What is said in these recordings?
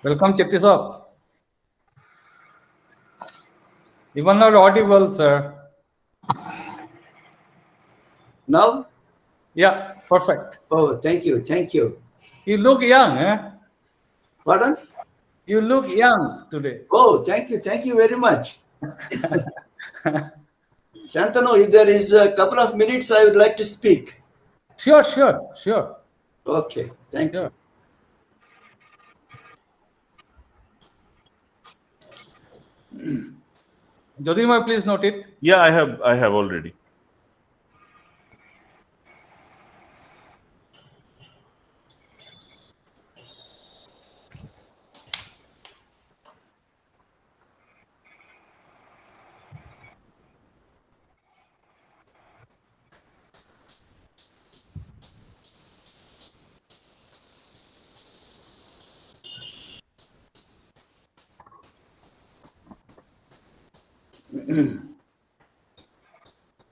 Welcome, Chetty sir. You are not audible, sir. Now? Yeah, perfect. Oh, thank you. Thank you. You look young, eh? Pardon? You look young today. Oh, thank you. Thank you very much. Shantanu, if there is a couple of minutes, I would like to speak. Sure. Okay, thank you. Jyotirmoy, please note it. Yeah, I have already.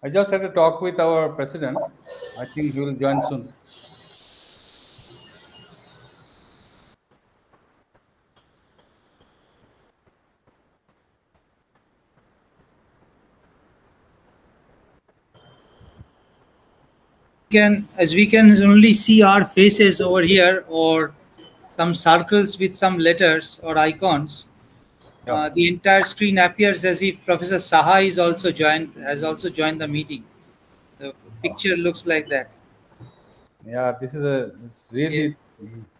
I just had a talk with our president. I think he will join soon. As we can only see our faces over here or some circles with some letters or icons, the entire screen appears as if Professor Saha has also joined the meeting. The picture looks like that. Yeah, it's really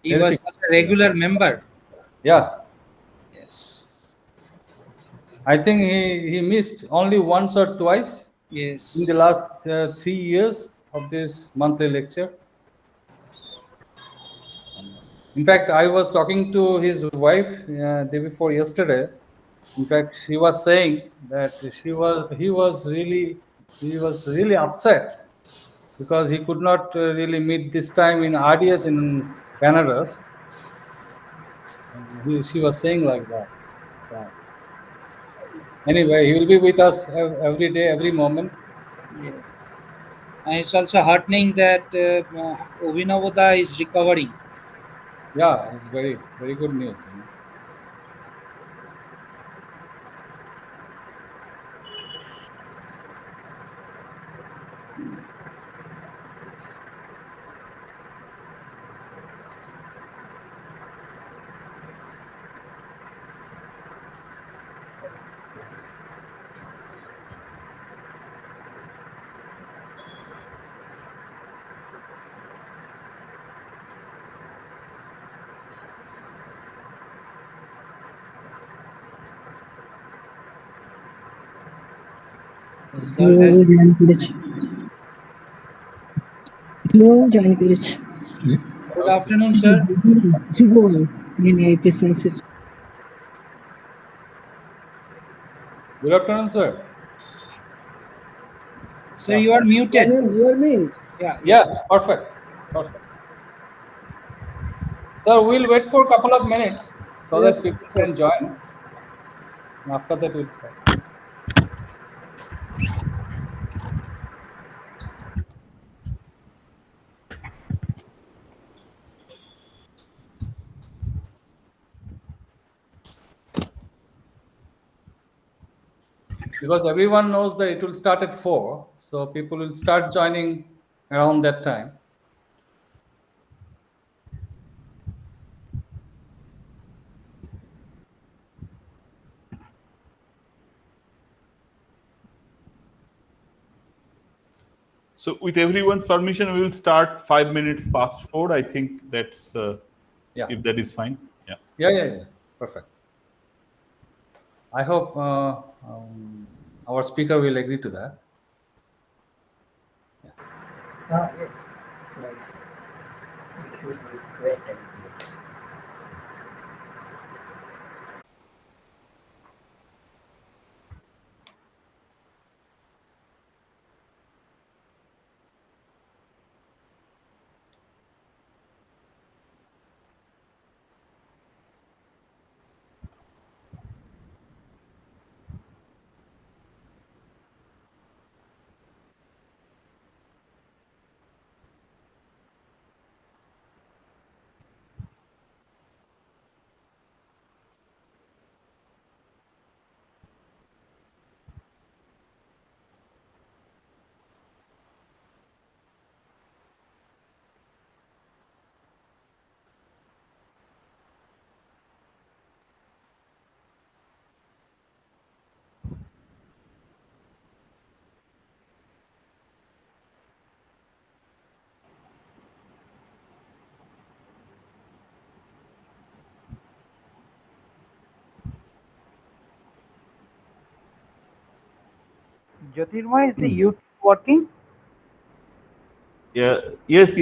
He was such a regular member. Yeah. Yes. I think he missed only once or twice Yes. in the last 3 years of this monthly lecture. In fact, I was talking to his wife day before yesterday. In fact, she was saying that he was really upset because he could not really meet this time in RDS in Banaras. She was saying like that. Yeah. Anyway, he will be with us every day, every moment. Yes. And it's also heartening that Obinavoda is recovering. Yeah, it's very good news. Good afternoon, sir. Good afternoon, sir. Sir, you are muted. Can you hear me? Yeah, perfect. Sir, we'll wait for a couple of minutes so that people can join. And after that, we'll start. Because everyone knows that it will start at 4, so people will start joining around that time. So with everyone's permission, we will start 5 minutes past 4. I think that's if that is fine. Yeah. Perfect. I hope our speaker will agree to that. Yes. Right. We should wait a little. Jyotirmoy, is the YouTube working? Yeah. Yes.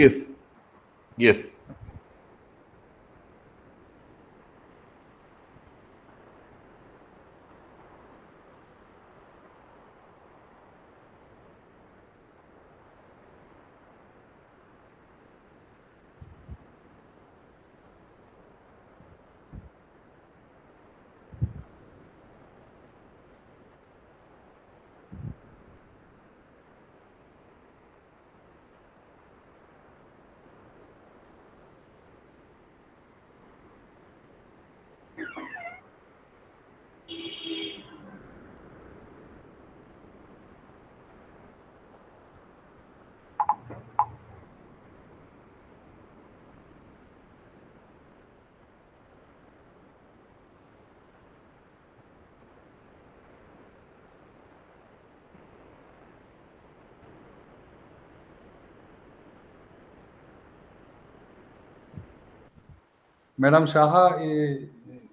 Madam Saha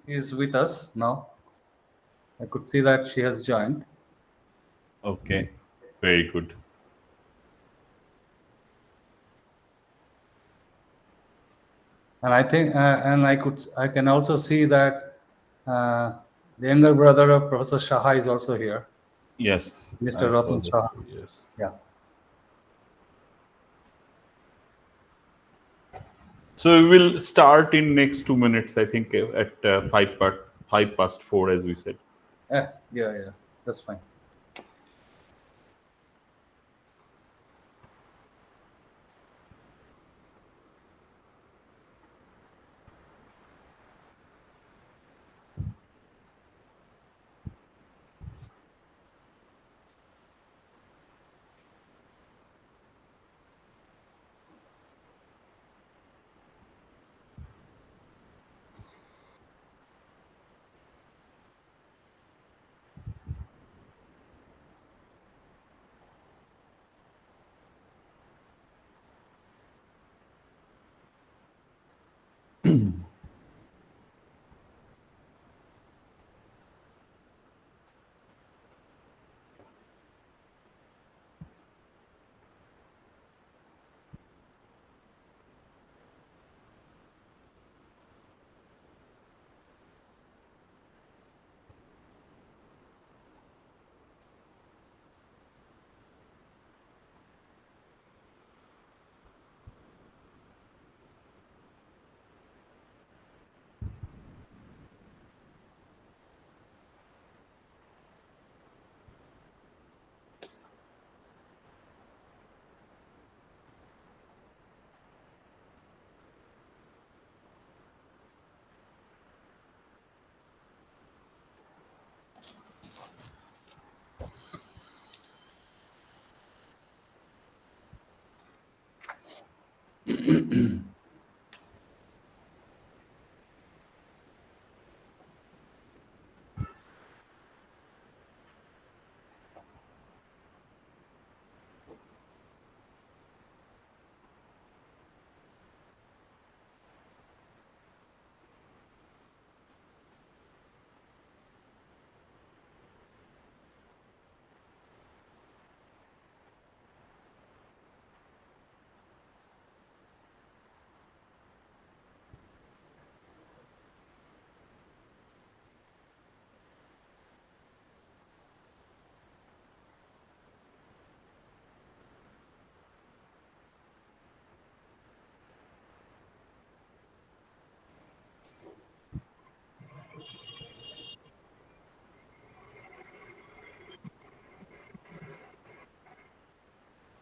is with us now. I could see that she has joined. Okay. Very good. And I think, and I can also see that the younger brother of Professor Saha is also here. Yes. Mr. I saw Ratan that. Saha. Yes. Yeah. So we will start in next 2 minutes, I think, at 5:04, as we said. Yeah. That's fine.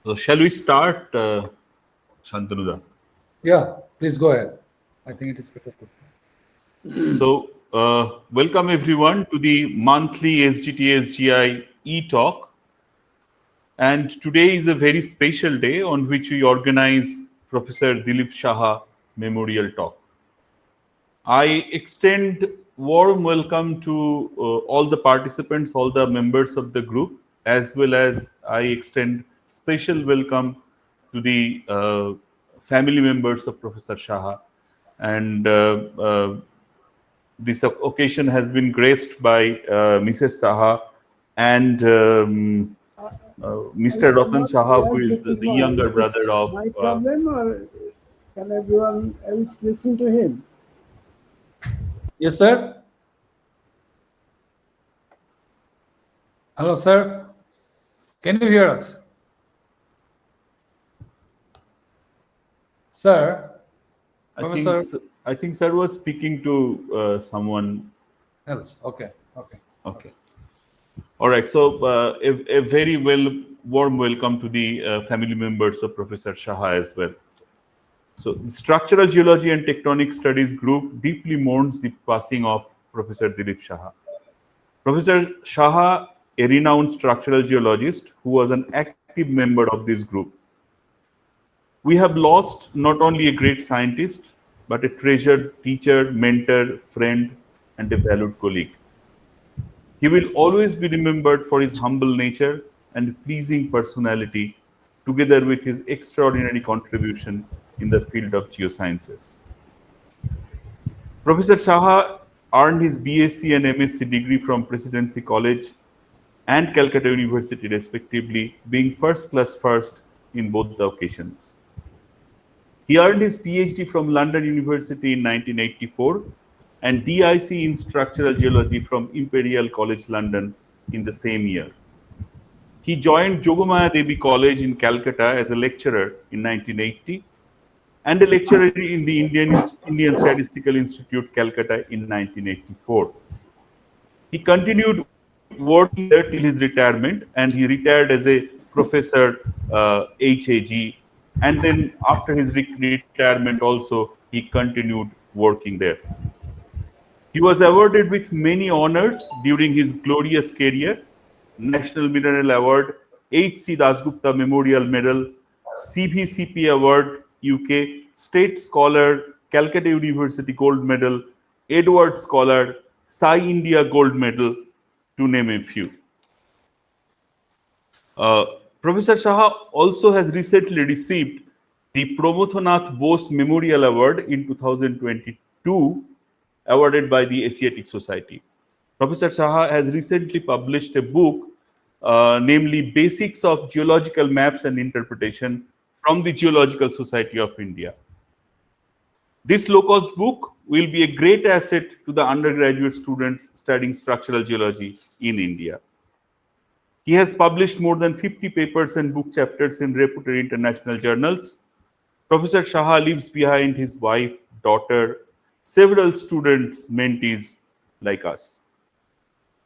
So shall we start, Shantanuda? Yeah, please go ahead. I think it is better to start. So, welcome everyone to the monthly SGTSGI e-talk. And today is a very special day on which we organize Professor Dilip Saha Memorial Talk. I extend warm welcome to all the participants, all the members of the group, as well as I extend special welcome to the family members of Professor Saha. And this occasion has been graced by Mrs. Saha and Mr. Ratan Saha, who is Taking the on. younger Is it brother of. my problem, or can everyone else listen to him? Yes, sir. Hello, sir. Can you hear us? Sir, Professor I think sir was speaking to someone else. Okay. Okay. All right. So a very warm welcome to the family members of Professor Saha as well. So the Structural Geology and Tectonic Studies group deeply mourns the passing of Professor Dilip Saha. Professor Saha, a renowned structural geologist who was an active member of this group. We have lost not only a great scientist, but a treasured teacher, mentor, friend, and a valued colleague. He will always be remembered for his humble nature and pleasing personality, together with his extraordinary contribution in the field of geosciences. Professor Saha earned his BSc and MSc degree from Presidency College and Calcutta University respectively, being first class first in both the occasions. He earned his PhD from London University in 1984 and DIC in Structural Geology from Imperial College London in the same year. He joined Jogomaya Devi College in Calcutta as a lecturer in 1980 and a lecturer in the Indian Statistical Institute, Calcutta in 1984. He continued working there till his retirement, and he retired as a professor HAG. And then after his retirement also, he continued working there. He was awarded with many honors during his glorious career: National Mineral Award, H.C. Dasgupta Memorial Medal, CVCP Award, UK, State Scholar, Calcutta University Gold Medal, Edward Scholar, Sai India Gold Medal, to name a few. Professor Saha also has recently received the Promothonath Bose Memorial Award in 2022, awarded by the Asiatic Society. Professor Saha has recently published a book, namely Basics of Geological Maps and Interpretation from the Geological Society of India. This low-cost book will be a great asset to the undergraduate students studying structural geology in India. He has published more than 50 papers and book chapters in reputed international journals. Professor Saha leaves behind his wife, daughter, several students, mentees like us.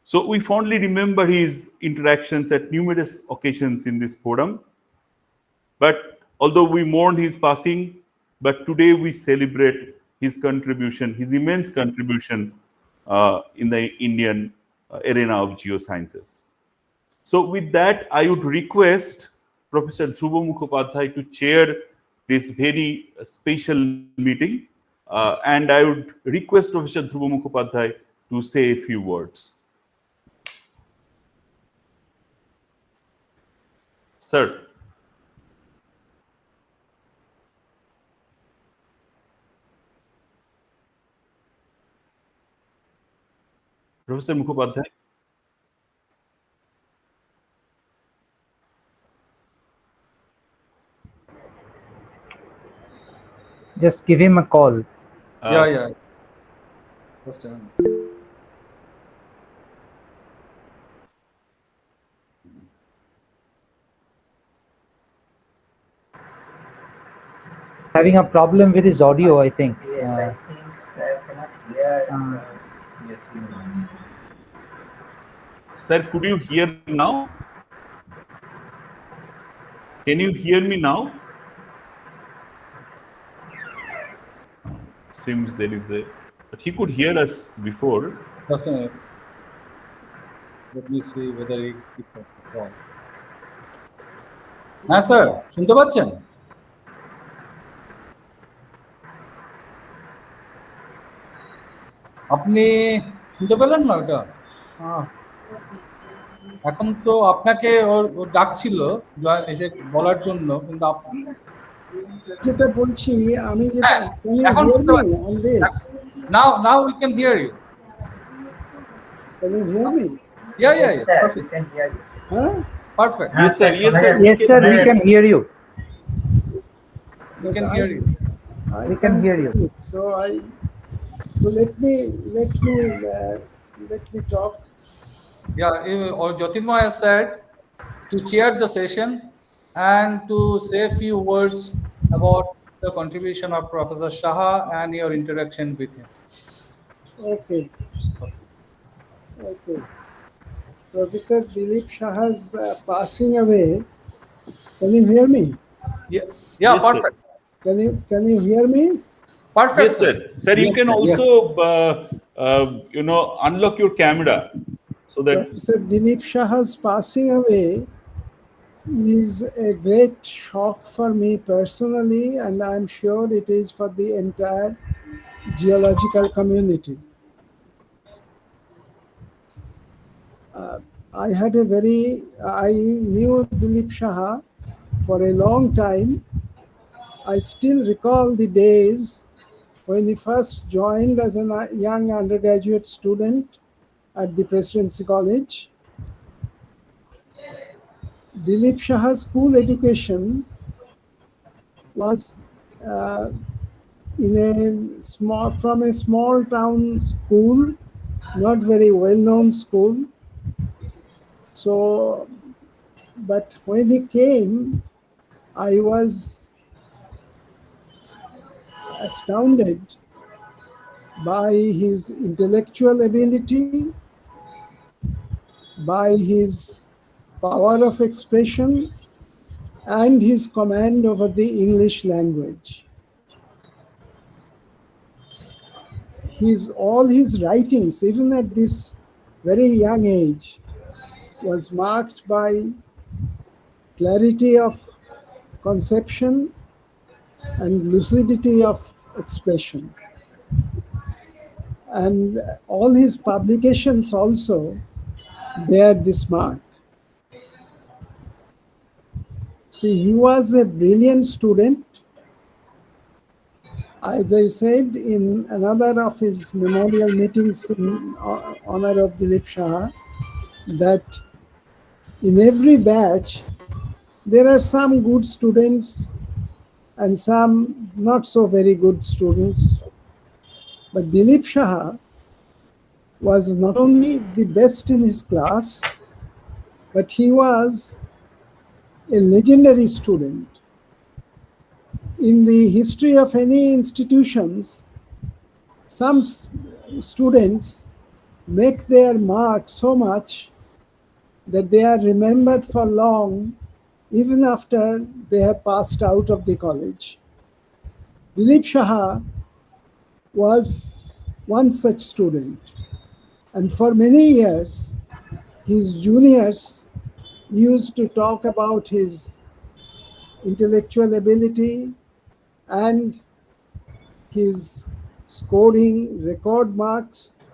So we fondly remember his interactions at numerous occasions in this forum. But although we mourn his passing, but today we celebrate his contribution, his immense contribution in the Indian arena of geosciences. So with that, I would request Professor Dhruva Mukhopadhyay to chair this very special meeting. And I would request Professor Dhruva Mukhopadhyay to say a few words. Sir. Professor Mukhopadhyay. Just give him a call. Yeah. Just a minute. Having a problem with his audio, I think. Yes, I think sir cannot hear your human. Sir, could you hear me now? Can you hear me now? Seems there is a, but he could hear us before. Just a minute. Let me see whether he picks up the call. হ্যাঁ sir শুনতে পাচ্ছেন? আপনি শুনতে পেলেন না ওটা? এখন তো আপনাকে ওর ডাকছিল এসে বলার জন্য, কিন্তু যেটা বলছি আমি এখন শুনতে পাচ্ছি। Now we can hear you. Can you hear me? Yeah. Yes, sir, we can hear you. Huh? Perfect. Yes, sir. Yes, sir. Yes, sir, we can hear you. We can hear you. We can hear you. So let me talk. Yeah, or Jyotirmoy has said to chair the session and to say a few words about the contribution of Professor Saha and your interaction with him. Okay, okay. Professor Dilip Saha's passing away. Can you hear me? Yeah, yeah, Yes, sir. perfect. Can you hear me? Perfect, Yes, sir. sir. Sir, you Yes, can sir. Yes. also, unlock your camera so that. Professor Dilip Saha's passing away is a great shock for me personally, and I'm sure it is for the entire geological community. I knew Dilip Saha for a long time. I still recall the days when he first joined as a young undergraduate student at the Presidency College. Dilip Saha's school education was uh, from a small town school, not very well known school. So, but when he came, I was astounded by his intellectual ability, by his power of expression, and his command over the English language. All his writings, even at this very young age, was marked by clarity of conception and lucidity of expression. And all his publications also bear this mark. See, he was a brilliant student. As I said in another of his memorial meetings in honor of Dilip Saha, that in every batch there are some good students and some not so very good students. But Dilip Saha was not only the best in his class, but he was a legendary student. In the history of any institutions, some students make their mark so much that they are remembered for long, even after they have passed out of the college. Dilip Saha was one such student, and for many years, his juniors used to talk about his intellectual ability and his scoring record marks,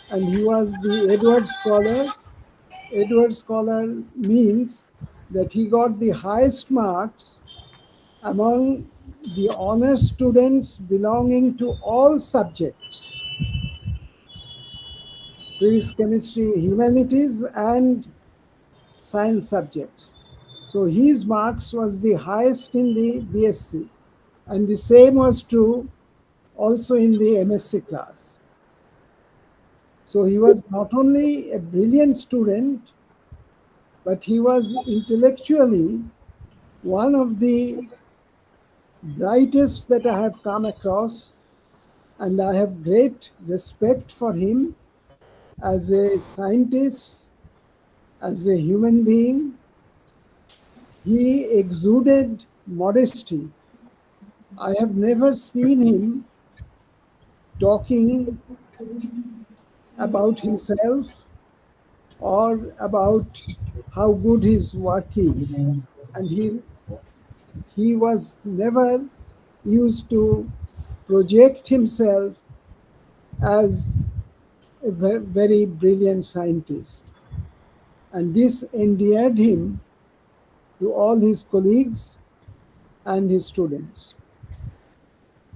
and he was the Edward Scholar. Edward Scholar means that he got the highest marks among the honor students belonging to all subjects, physics, chemistry, humanities, and science subjects. So his marks was the highest in the BSc, and the same was true also in the MSc class. So he was not only a brilliant student, but he was intellectually one of the brightest that I have come across, and I have great respect for him as a scientist, as a human being. He exuded modesty. I have never seen him talking about himself or about how good his work is. And he was never used to project himself as a very brilliant scientist. And this endeared him to all his colleagues and his students.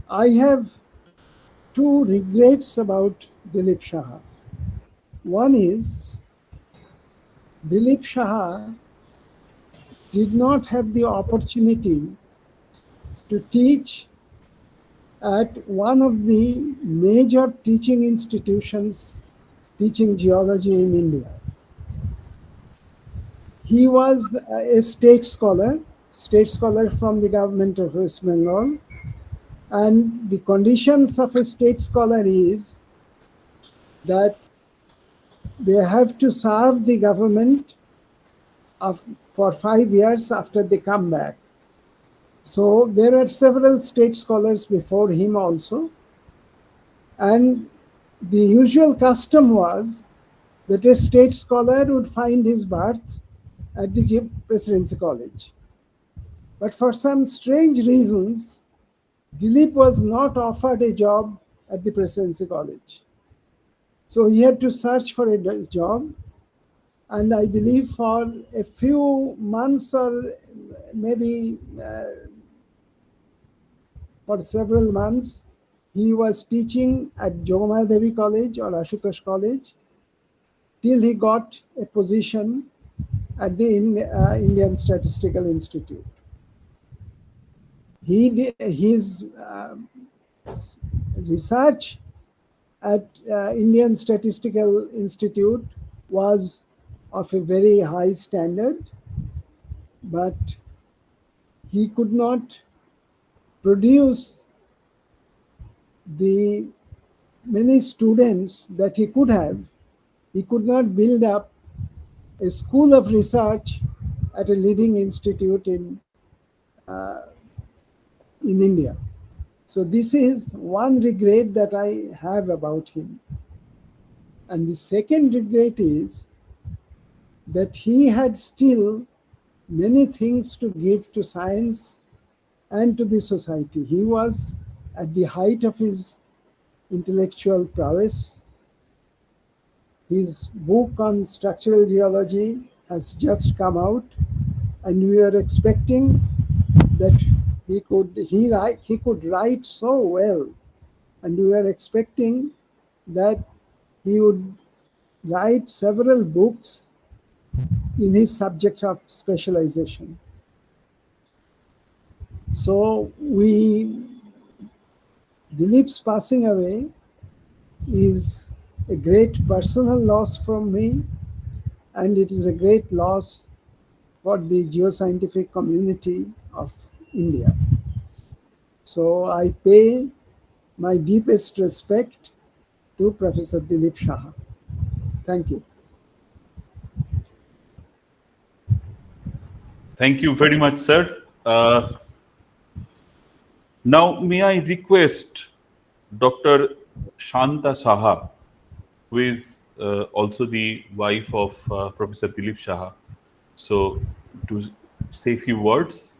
I have two regrets about Dilip Saha. One is Dilip Saha did not have the opportunity to teach at one of the major teaching institutions teaching geology in India. He was a state scholar from the government of West Bengal. And the conditions of a state scholar is that they have to serve the government for 5 years after they come back. So there are several state scholars before him also. And the usual custom was that a state scholar would find his berth at the Presidency College. But for some strange reasons, Dilip was not offered a job at the Presidency College. So he had to search for a job. And I believe for a few months or maybe for several months, he was teaching at Jogomaya Devi College or Ashutosh College till he got a position at the Indian Statistical Institute. His research at Indian Statistical Institute was of a very high standard, but he could not produce the many students that he could have. He could not build up a school of research at a leading institute in India. So this is one regret that I have about him. And the second regret is that he had still many things to give to science and to the society. He was at the height of his intellectual prowess. His book on structural geology has just come out, and we are expecting that he could write so well, and we are expecting that he would write several books in his subject of specialization. So Dilip's passing away is a great personal loss from me, and it is a great loss for the geoscientific community of India. So I pay my deepest respect to Professor Dilip Saha. Thank you. Thank you very much, sir. Now, may I request Dr. Shanta Saha, who is also the wife of Professor Dilip Saha, so to say a few words.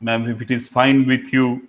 Ma'am, if it is fine with you.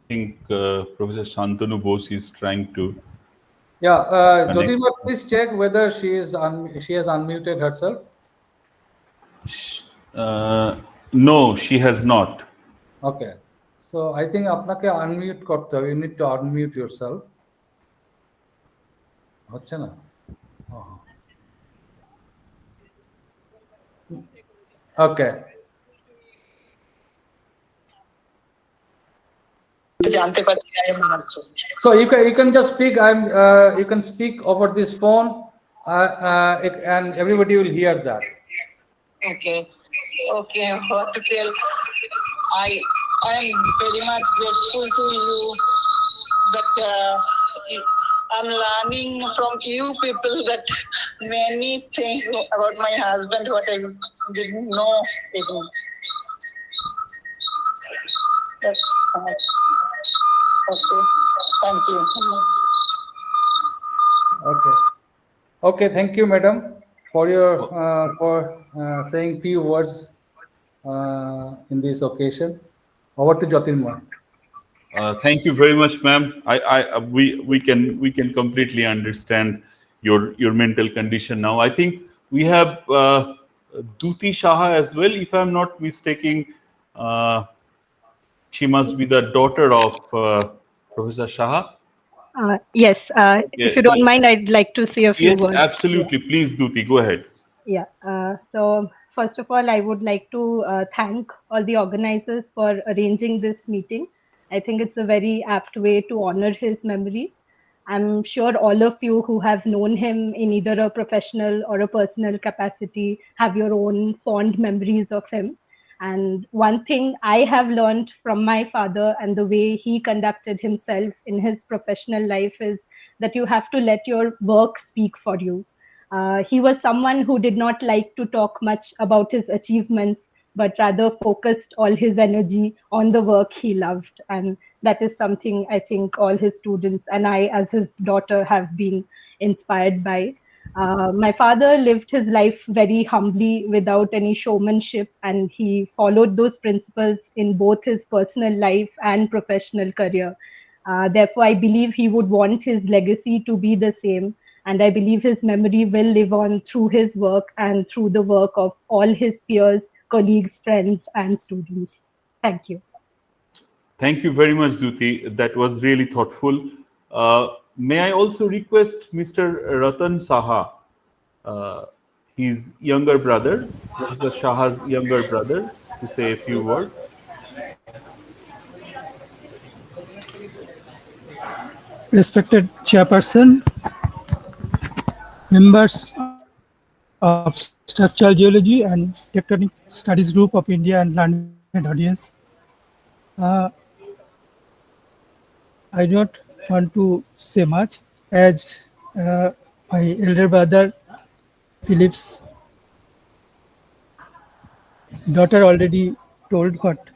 I think Professor Shantanu Bose is trying to. Yeah, connect. Jyotirma, please check whether she has unmuted herself. No, she has not. Okay, so I think আপনাকে unmute করতে হবে. You need to unmute yourself. হচ্ছে না? Okay. So you can just speak. You can speak over this phone, and everybody will hear that. Okay. Okay. What to tell? I am very much grateful to you that I'm learning from you people that many things about my husband what I didn't know even. That's okay. Thank you. Okay. Okay. Thank you, madam, for your saying few words in this occasion. Over to Jyotirmoy. Thank you very much, ma'am. We can completely understand your mental condition now. I think we have Duti Saha as well, if I'm not mistaken. She must be the daughter of Professor Saha. Yes, if you don't mind, I'd like to say a few Yes, words. absolutely. Please, Duti, go ahead. Yeah. So first of all, I would like to thank all the organizers for arranging this meeting. I think it's a very apt way to honor his memory. I'm sure all of you who have known him in either a professional or a personal capacity have your own fond memories of him. And one thing I have learned from my father and the way he conducted himself in his professional life is that you have to let your work speak for you. He was someone who did not like to talk much about his achievements, but rather focused all his energy on the work he loved. And that is something I think all his students and I, as his daughter, have been inspired by. My father lived his life very humbly without any showmanship, and he followed those principles in both his personal life and professional career. Therefore, I believe he would want his legacy to be the same. And I believe his memory will live on through his work and through the work of all his peers, colleagues, friends, and students. Thank you. Thank you very much, Duti. That was really thoughtful. May I also request Mr. Ratan Saha, his younger brother, Professor Saha's younger brother, to say a few words. Respected Chairperson, members of Structural Geology and Tectonic Studies Group of India and learned audience. I don't want to say much as my elder brother Dilip's daughter already told what.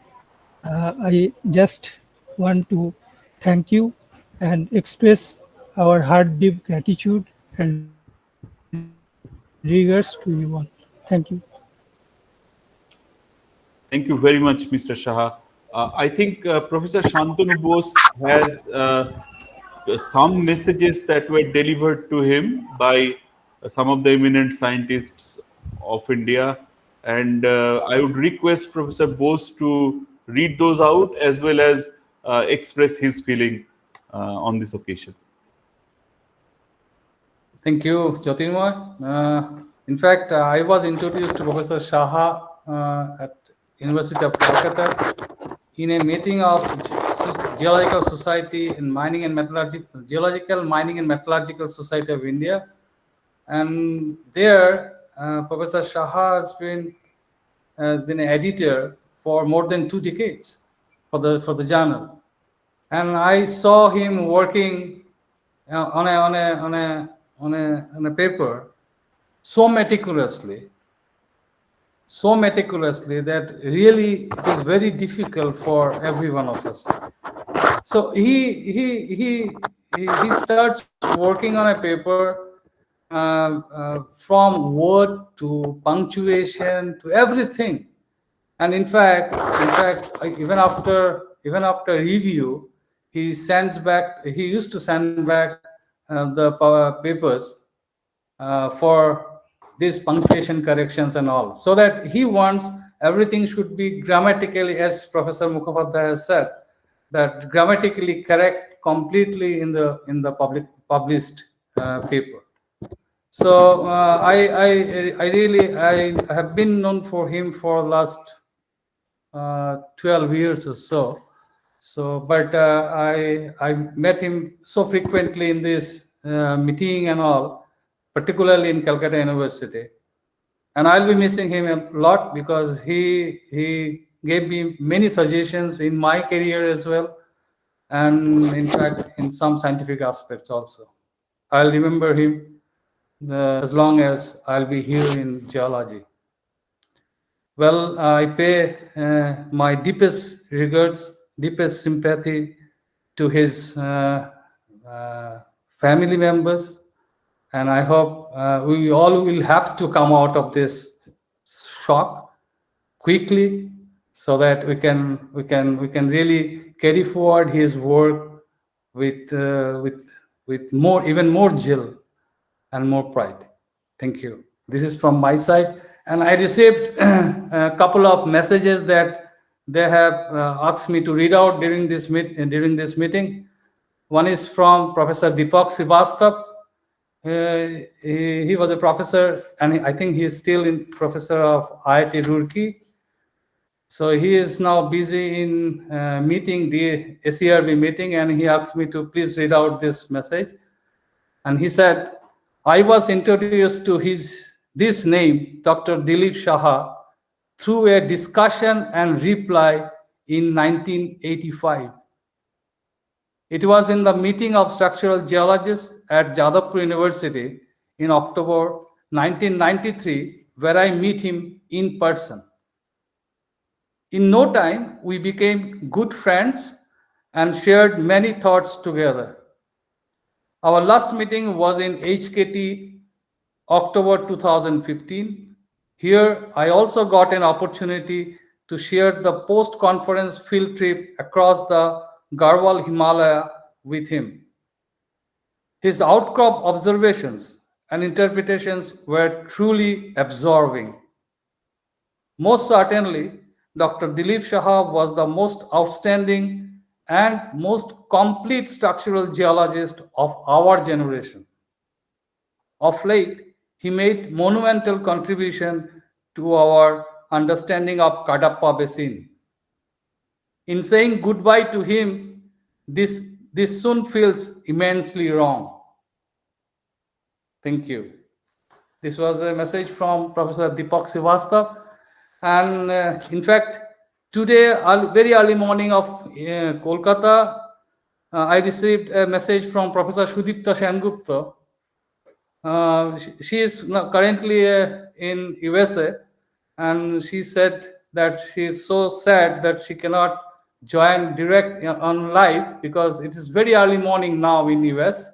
I just want to thank you and express our heart-deep gratitude and regards to you all. Thank you. Thank you very much, Mr. Saha. I think Professor Shantanu Bose has some messages that were delivered to him by some of the eminent scientists of India. And I would request Professor Bose to read those out as well as express his feeling on this occasion. Thank you, Jyotirmoy. In fact, I was introduced to Professor Saha at University of Calcutta in a meeting of Geological Society in Mining and Metallurgical Geological Mining and Metallurgical Society of India, and there Professor Saha has been an editor for more than 2 decades for the journal, and I saw him working on a paper so meticulously that really it is very difficult for every one of us. So he starts working on a paper from word to punctuation to everything, and in fact, even after review, he sends back. He used to send back the papers for these punctuation corrections and all, so that he wants everything should be grammatically, as Professor Mukhopadhyay has said, that grammatically correct completely in the published paper. So I have been known for him for last 12 years or so. So, but I met him so frequently in this meeting and all, particularly in Calcutta University, and I'll be missing him a lot because he gave me many suggestions in my career as well, and in fact in some scientific aspects also. I'll remember him as long as I'll be here in geology. Well, I pay my deepest regards, deepest sympathy to his family members, and I hope we all will have to come out of this shock quickly, so that we can really carry forward his work with more, even more zeal and more pride. Thank you. This is from my side, and I received a couple of messages that they have asked me to read out during this meeting. One is from Professor Deepak Srivastav. He was a professor, and I think he is still in professor of IIT Roorkee. So he is now busy in meeting the SERB meeting, and he asked me to please read out this message. And he said, I was introduced to this name, Dr. Dilip Saha, through a discussion and reply in 1985. It was in the meeting of structural geologists at Jadavpur University in October 1993, where I meet him in person. In no time, we became good friends and shared many thoughts together. Our last meeting was in HKT, October 2015. Here, I also got an opportunity to share the post-conference field trip across the Garhwal Himalaya with him. His outcrop observations and interpretations were truly absorbing. Most certainly, Dr. Dilip Saha was the most outstanding and most complete structural geologist of our generation. Of late, he made monumental contribution to our understanding of Kadapa Basin. In saying goodbye to him, this soon feels immensely wrong. Thank you. This was a message from Professor Deepak Srivastav. And in fact, today, very early morning of Kolkata, I received a message from Professor Sudipta Sengupta. She is currently in USA, and she said that she is so sad that she cannot join direct on live because it is very early morning now in US.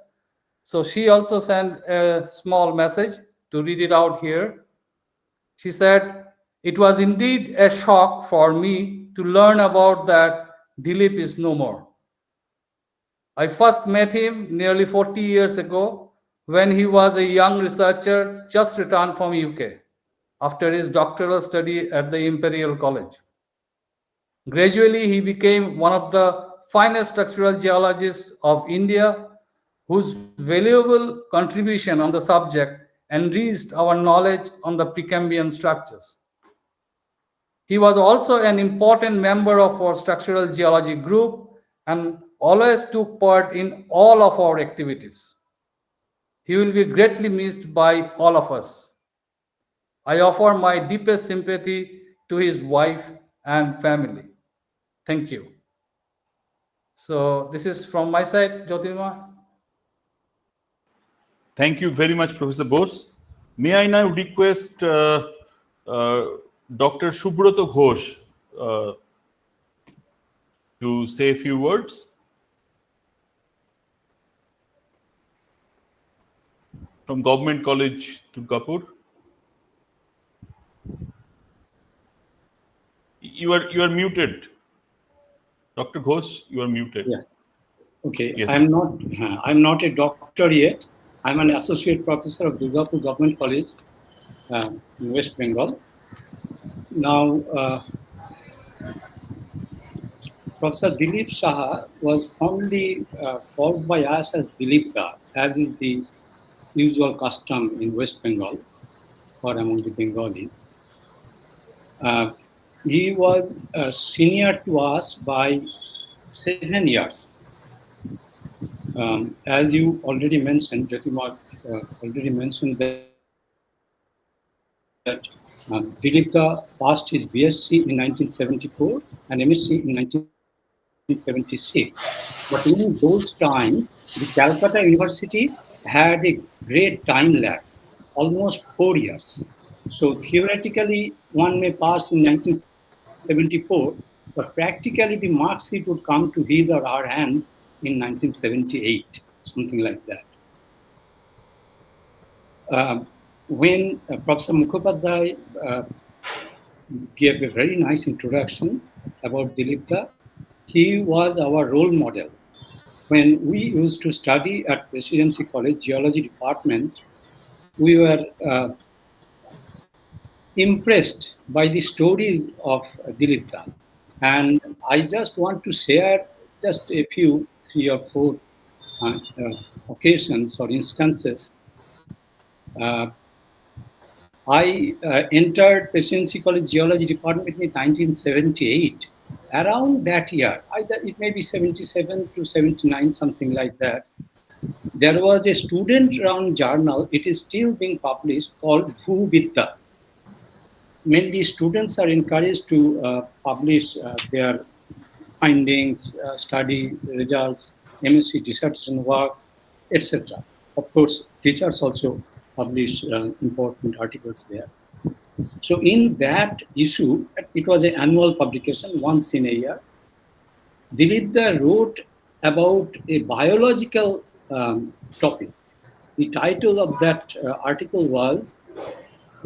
So she also sent a small message to read it out here. She said, it was indeed a shock for me to learn about that Dilip is no more. I first met him nearly 40 years ago when he was a young researcher just returned from UK after his doctoral study at the Imperial College. Gradually, he became one of the finest structural geologists of India, whose valuable contribution on the subject enriched our knowledge on the Precambrian structures. He was also an important member of our structural geology group and always took part in all of our activities. He will be greatly missed by all of us. I offer my deepest sympathy to his wife and family. Thank you. So this is from my side, Jyotirma. Thank you very much, Professor Bose. May I now request Dr. Subrata Ghosh to say a few words? From Government College, Durgapur. You are muted. Dr. Ghosh, you are muted. Yeah. Okay. Yes. I'm not a doctor yet. I'm an associate professor of Durgapur Government College in West Bengal. Now, Professor Dilip Saha was formerly called by us as Dilip, as is the usual custom in West Bengal or among the Bengalis. He was senior to us by 7 years. As you already mentioned, Jyotima already mentioned that Dilip passed his BSc in 1974 and MSc in 1976. But in those times, the Calcutta University had a great time lag, almost 4 years. So theoretically, one may pass in 1974, but practically the mark sheet would come to his or her hand in 1978, something like that. When Professor Mukhopadhyay gave a very nice introduction about Dilip, he was our role model. When we used to study at Presidency College Geology Department, we were impressed by the stories of Dilip. And I just want to share just a few, 3 or 4 occasions or instances. I entered Presidency College Geology Department in 1978. Around that year, either it may be 77 to 79, something like that, there was a student-run journal. It is still being published called Bhu-Vidya. Mainly students are encouraged to publish their findings, study results, MSc dissertation works, etc. Of course, teachers also publish important articles there. So in that issue, it was an annual publication once in a year. Dilip wrote about a biological topic. The title of that article was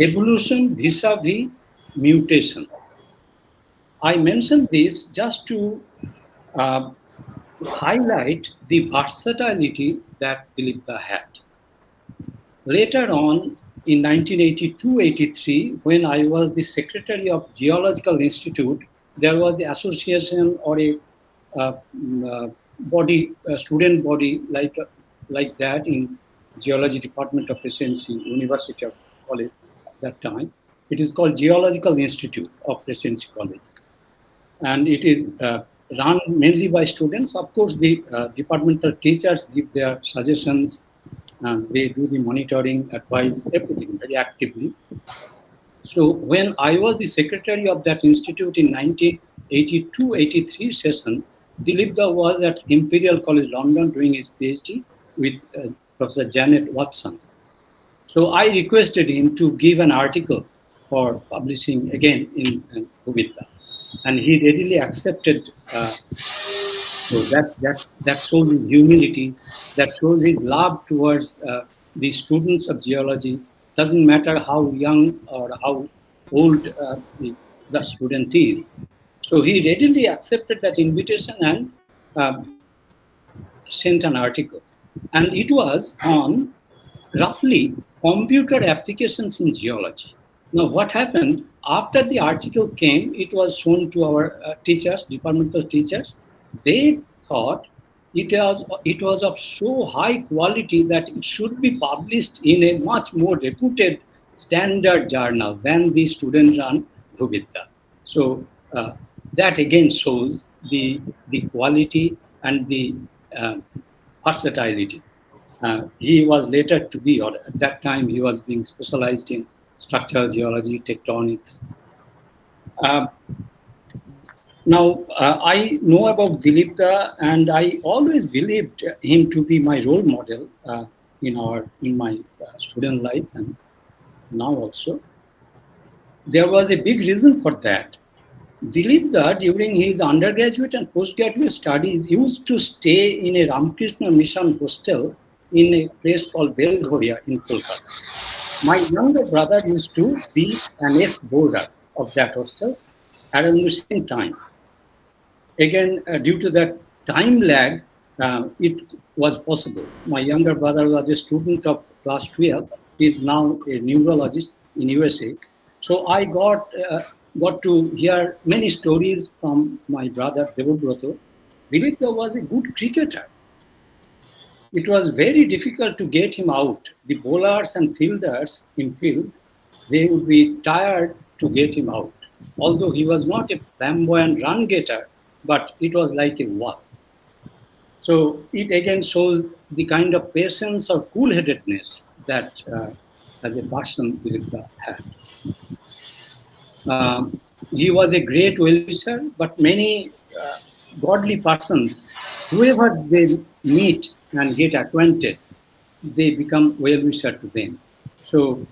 Evolution vis-a-vis Mutation. I mentioned this just to highlight the versatility that Dilip had. Later on, in 1982-83, when I was the secretary of Geological Institute, there was the association or a body, a student body like that in Geology Department of Presidency University of College at that time. It is called Geological Institute of Presidency College. And it is run mainly by students. Of course, the departmental teachers give their suggestions, and they do the monitoring, advice, everything very actively. So when I was the secretary of that institute in 1982-83 session, Dilip was at Imperial College London doing his PhD with Professor Janet Watson. So I requested him to give an article for publishing again in Bhupitla, and he readily accepted. So that shows his humility, that shows his love towards the students of geology. Doesn't matter how young or how old the student is. So he readily accepted that invitation and sent an article. And it was on roughly computer applications in geology. Now, what happened after the article came, it was shown to our teachers, departmental teachers. They thought it was of so high quality that it should be published in a much more reputed standard journal than the student-run Bhuvidya. So that again shows the quality and the versatility. He was later to be, or at that time he was being specialized in structural geology, tectonics. Now, I know about Dilip, and I always believed him to be my role model in my student life, and now also. There was a big reason for that. Dilip, during his undergraduate and postgraduate studies, used to stay in a Ramakrishna Mission hostel in a place called Belghoria in Kolkata. My younger brother used to be an ex-boarder of that hostel around the same time. Again, due to that time lag, it was possible. My younger brother was a student of class 12. He is now a neurologist in USA. So I got to hear many stories from my brother, Dibrugarh. Dilip was a good cricketer. it was very difficult to get him out. The bowlers and fielders in field, they would be tired to get him out. Although he was not a flamboyant run getter, but it was like a wall. So it again shows the kind of patience or cool-headedness that as a person Dilip had. He was a great well-wisher, but many godly persons, whoever they meet and get acquainted, they become well-wisher to them. So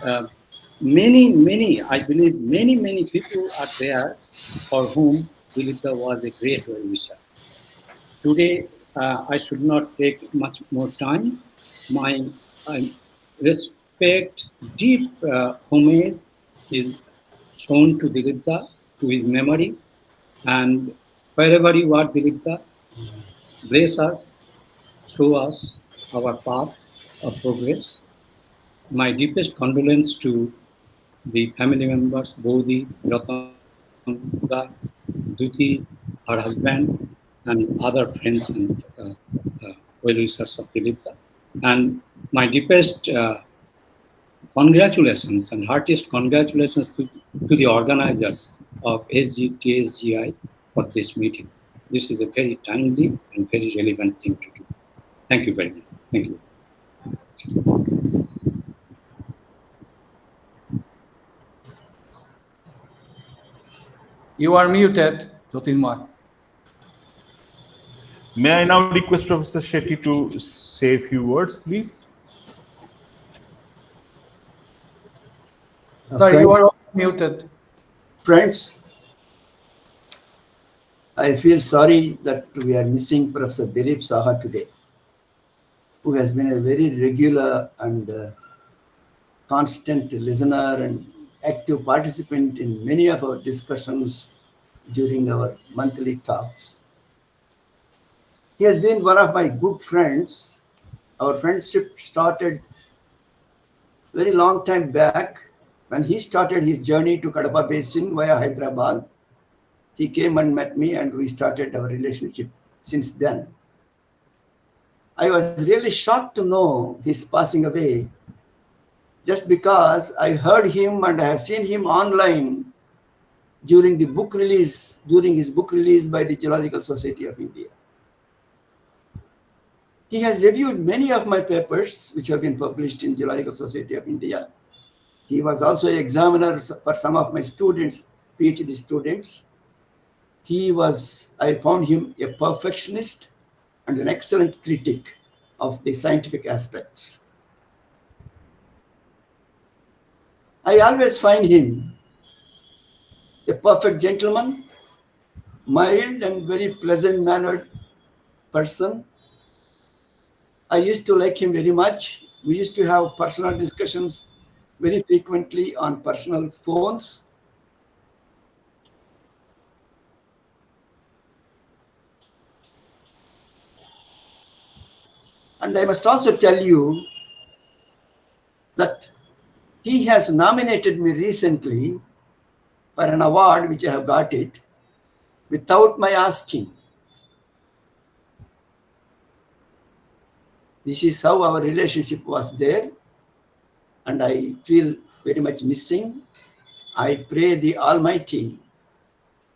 I believe many people are there for whom Dilip was a great well-wisher. Today, I should not take much more time. My respect, deep homage is shown to Dilip, to his memory, and wherever you are, Dilip, bless us, show us our path of progress. My deepest condolence to the family members, Bodhi, Gautam, Duti, her husband, and other friends and well-wishers of Dilip. And my deepest congratulations and heartiest congratulations to the organizers of SGTSGI for this meeting. This is a very timely and very relevant thing to do. Thank you very much. Thank you. You are muted, Jyotirmoy. May I now request Professor Shetty to say a few words, please? Sorry, you are also muted. Friends, I feel sorry that we are missing Professor Dilip Saha today, who has been a very regular and constant listener and active participant in many of our discussions during our monthly talks. He has been one of my good friends. Our friendship started very long time back when he started his journey to Kadapa Basin via Hyderabad. He came and met me and we started our relationship since then. I was really shocked to know his passing away just because I heard him and I have seen him online during the book release, during his book release by the Geological Society of India. He has reviewed many of my papers which have been published in Geological Society of India. He was also an examiner for some of my students, PhD students. I found him a perfectionist and an excellent critic of the scientific aspects. I always find him a perfect gentleman, mild and very pleasant-mannered person. I used to like him very much. We used to have personal discussions very frequently on personal phones. And I must also tell you that he has nominated me recently for an award which I have got it without my asking. This is how our relationship was there, and I feel very much missing. I pray the Almighty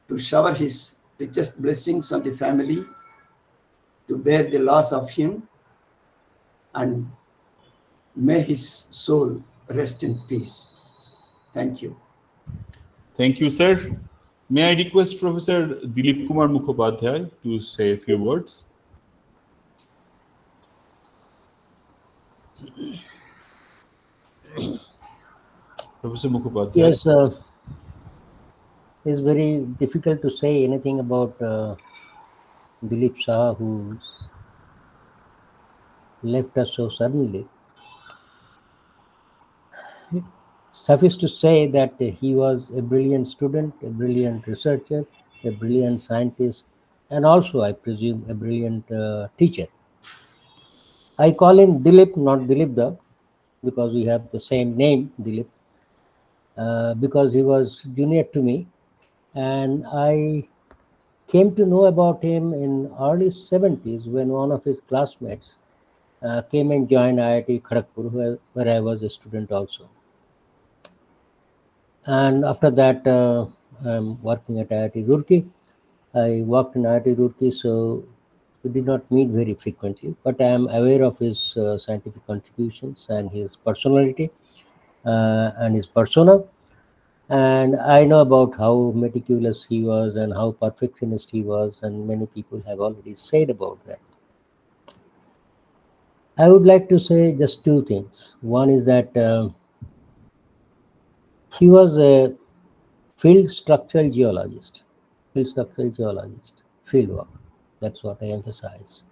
to shower his richest blessings on the family, to bear the loss of him, and may his soul rest in peace. Thank you. Thank you, sir. May I request Professor Dilip Kumar Mukhopadhyay to say a few words? Professor Mukhopadhyay. Yes, it's very difficult to say anything about Dilip Saha, who left us so suddenly. Suffice to say that he was a brilliant student, a brilliant researcher, a brilliant scientist, and also, I presume, a brilliant teacher. I call him Dilip, not Dilipda, because we have the same name, Dilip, because he was junior to me, and I came to know about him in early 70s when one of his classmates came and joined IIT Kharagpur, where I was a student also. And after that, I'm working at IIT Roorkee. I worked in IIT Roorkee, so we did not meet very frequently, but I am aware of his scientific contributions and his personality and his persona. And I know about how meticulous he was and how perfectionist he was, and many people have already said about that. I would like to say just two things. One is that he was a field structural geologist, field work. That's what I emphasize.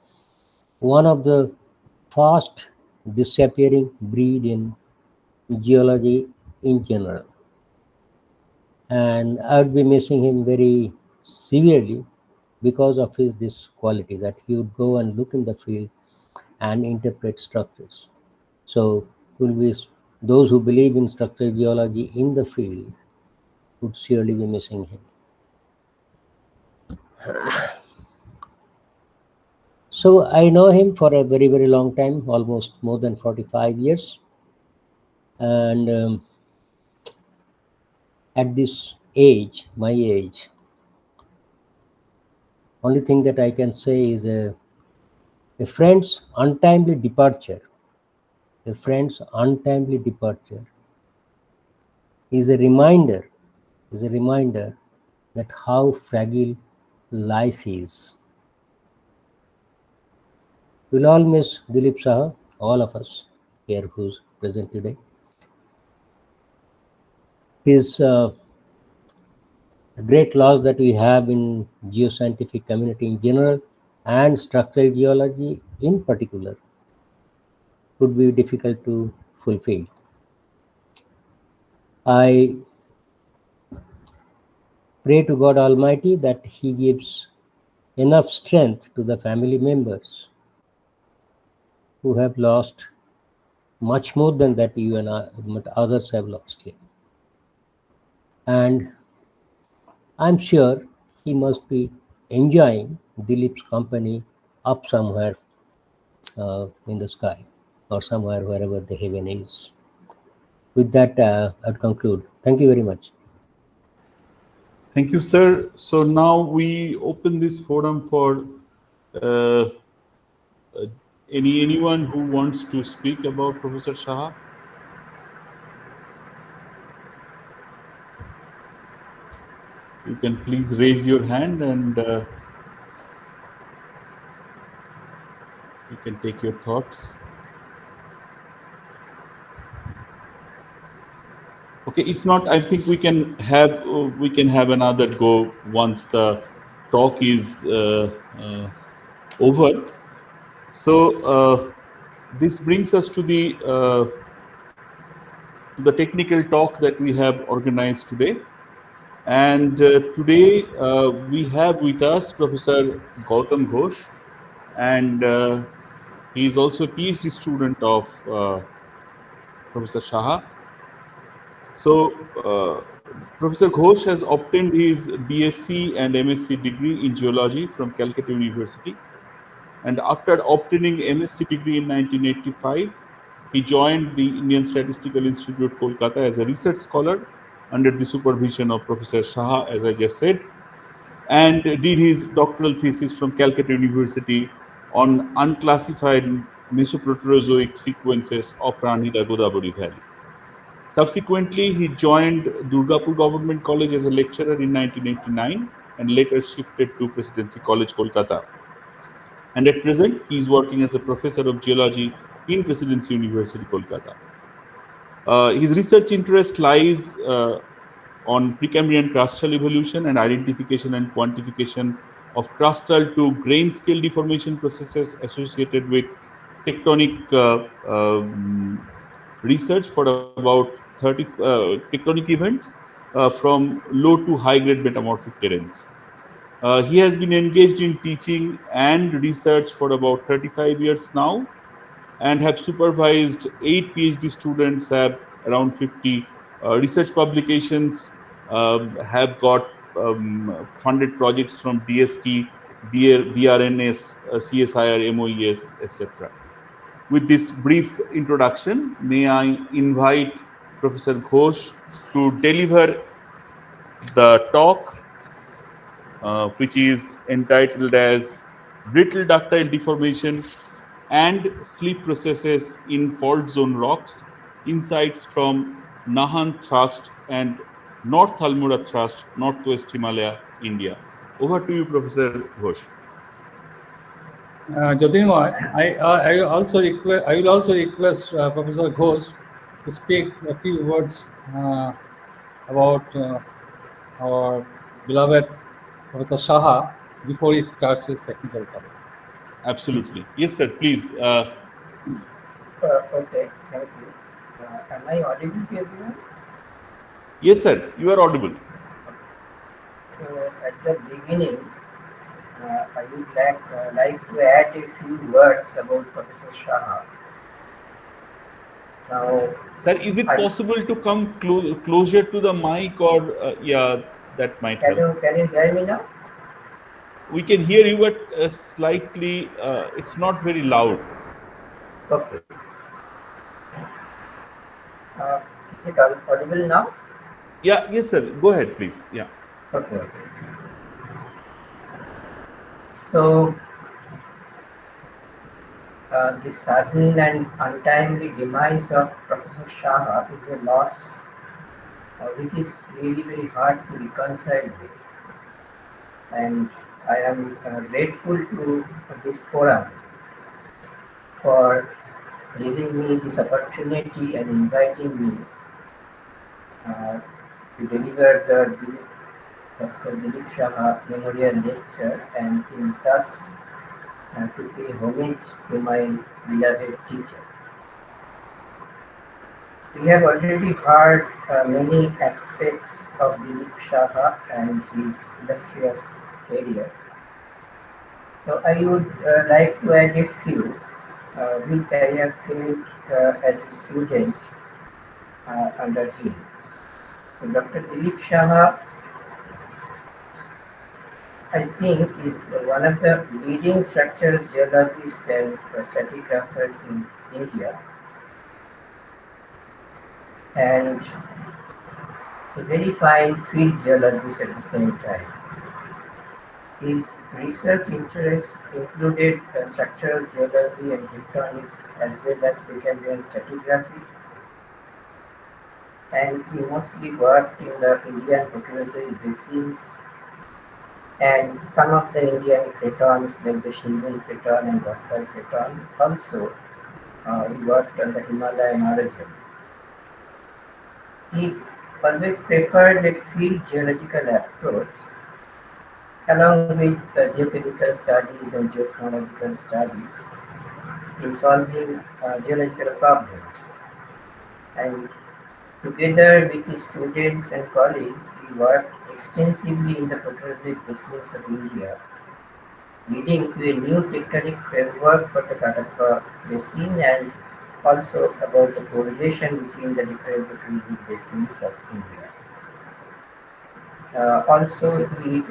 One of the fast disappearing breed in geology in general. And I would be missing him very severely because of this quality that he would go and look in the field and interpret structures. So those who believe in structural geology in the field would surely be missing him. So I know him for a very, very long time, almost more than 45 years. And at this age, my age, only thing that I can say is a friend's untimely departure. A friend's untimely departure is a reminder that how fragile life is. We'll all miss Dilip Saha, all of us here who's present today. His great loss that we have in geoscientific community in general and structural geology in particular would be difficult to fulfill. I pray to God Almighty that He gives enough strength to the family members who have lost much more than that you and others have lost here. And I'm sure he must be enjoying Dilip's company up somewhere in the sky or somewhere wherever the heaven is. With that, I'd conclude. Thank you very much. Thank you, sir. So now we open this forum for anyone who wants to speak about Professor Saha. You can please raise your hand and you can take your thoughts. Okay, if not, I think we can have another go once the talk is over. So this brings us to the technical talk that we have organized today. And today we have with us Professor Gautam Ghosh, and he is also a PhD student of Professor Saha. So Professor Ghosh has obtained his BSc and MSc degree in geology from Calcutta University. And after obtaining MSc degree in 1985, he joined the Indian Statistical Institute, Kolkata as a research scholar under the supervision of Professor Saha, as I just said, and did his doctoral thesis from Calcutta University on unclassified Mesoproterozoic sequences of Pranhida Godavari Valley. Subsequently, he joined Durgapur Government College as a lecturer in 1989 and later shifted to Presidency College, Kolkata. And at present, he is working as a professor of geology in Presidency University, Kolkata. His research interest lies on Precambrian crustal evolution and identification and quantification of crustal to grain scale deformation processes associated with tectonic research for about 30 tectonic events from low to high grade metamorphic terrains. He has been engaged in teaching and research for about 35 years now, and have supervised 8 PhD students, have around 50 research publications, have got funded projects from DST, BRNS, CSIR, MOES, etc. With this brief introduction, may I invite Professor Ghosh to deliver the talk, which is entitled as Brittle-ductile deformation and sleep processes in fault zone rocks, insights from Nahan thrust and North Almora thrust, Northwest Himalaya, India. Over to you, Professor Ghosh. Jyotirmoy, I will also request Professor Ghosh to speak a few words about our beloved Professor Saha before he starts his technical talk. Absolutely. Yes, sir. Please. Okay, thank you. Am I audible to everyone? Yes, sir. You are audible. So at the beginning, I would like to add a few words about Professor Saha. Now, sir, is it possible to come closer to the mic, or yeah, that might help. Can you hear me now? We can hear you, but slightly, it's not very loud. Okay. Is it audible now? Yeah, yes, sir. Go ahead, please. Yeah. Okay. So, the sudden and untimely demise of Professor Saha is a loss which is really very hard to reconcile with. And I am grateful to this forum for giving me this opportunity and inviting me to deliver the Dr. Dilip Saha Memorial Lecture, and in thus to pay homage to my beloved teacher. We have already heard many aspects of Dilip Saha and his illustrious career. So I would like to add a few which I have felt as a student under him. So Dr. Dilip Saha, I think, is one of the leading structural geologists and stratigraphers in India, and a very fine field geologist at the same time. His research interests included structural geology and tectonics, as well as Precambrian stratigraphy, and he mostly worked in the Indian Proterozoic basins and some of the Indian cratons like the Shindul craton and Vastar craton. Also, he worked on the Himalaya origin. He always preferred a field geological approach along with geochemical studies and geochronological studies in solving geological problems. And together with his students and colleagues, he worked extensively in the Proterozoic basins of India, leading to a new tectonic framework for the Kadapa basin and also about the correlation between the different Proterozoic basins of India. Also, he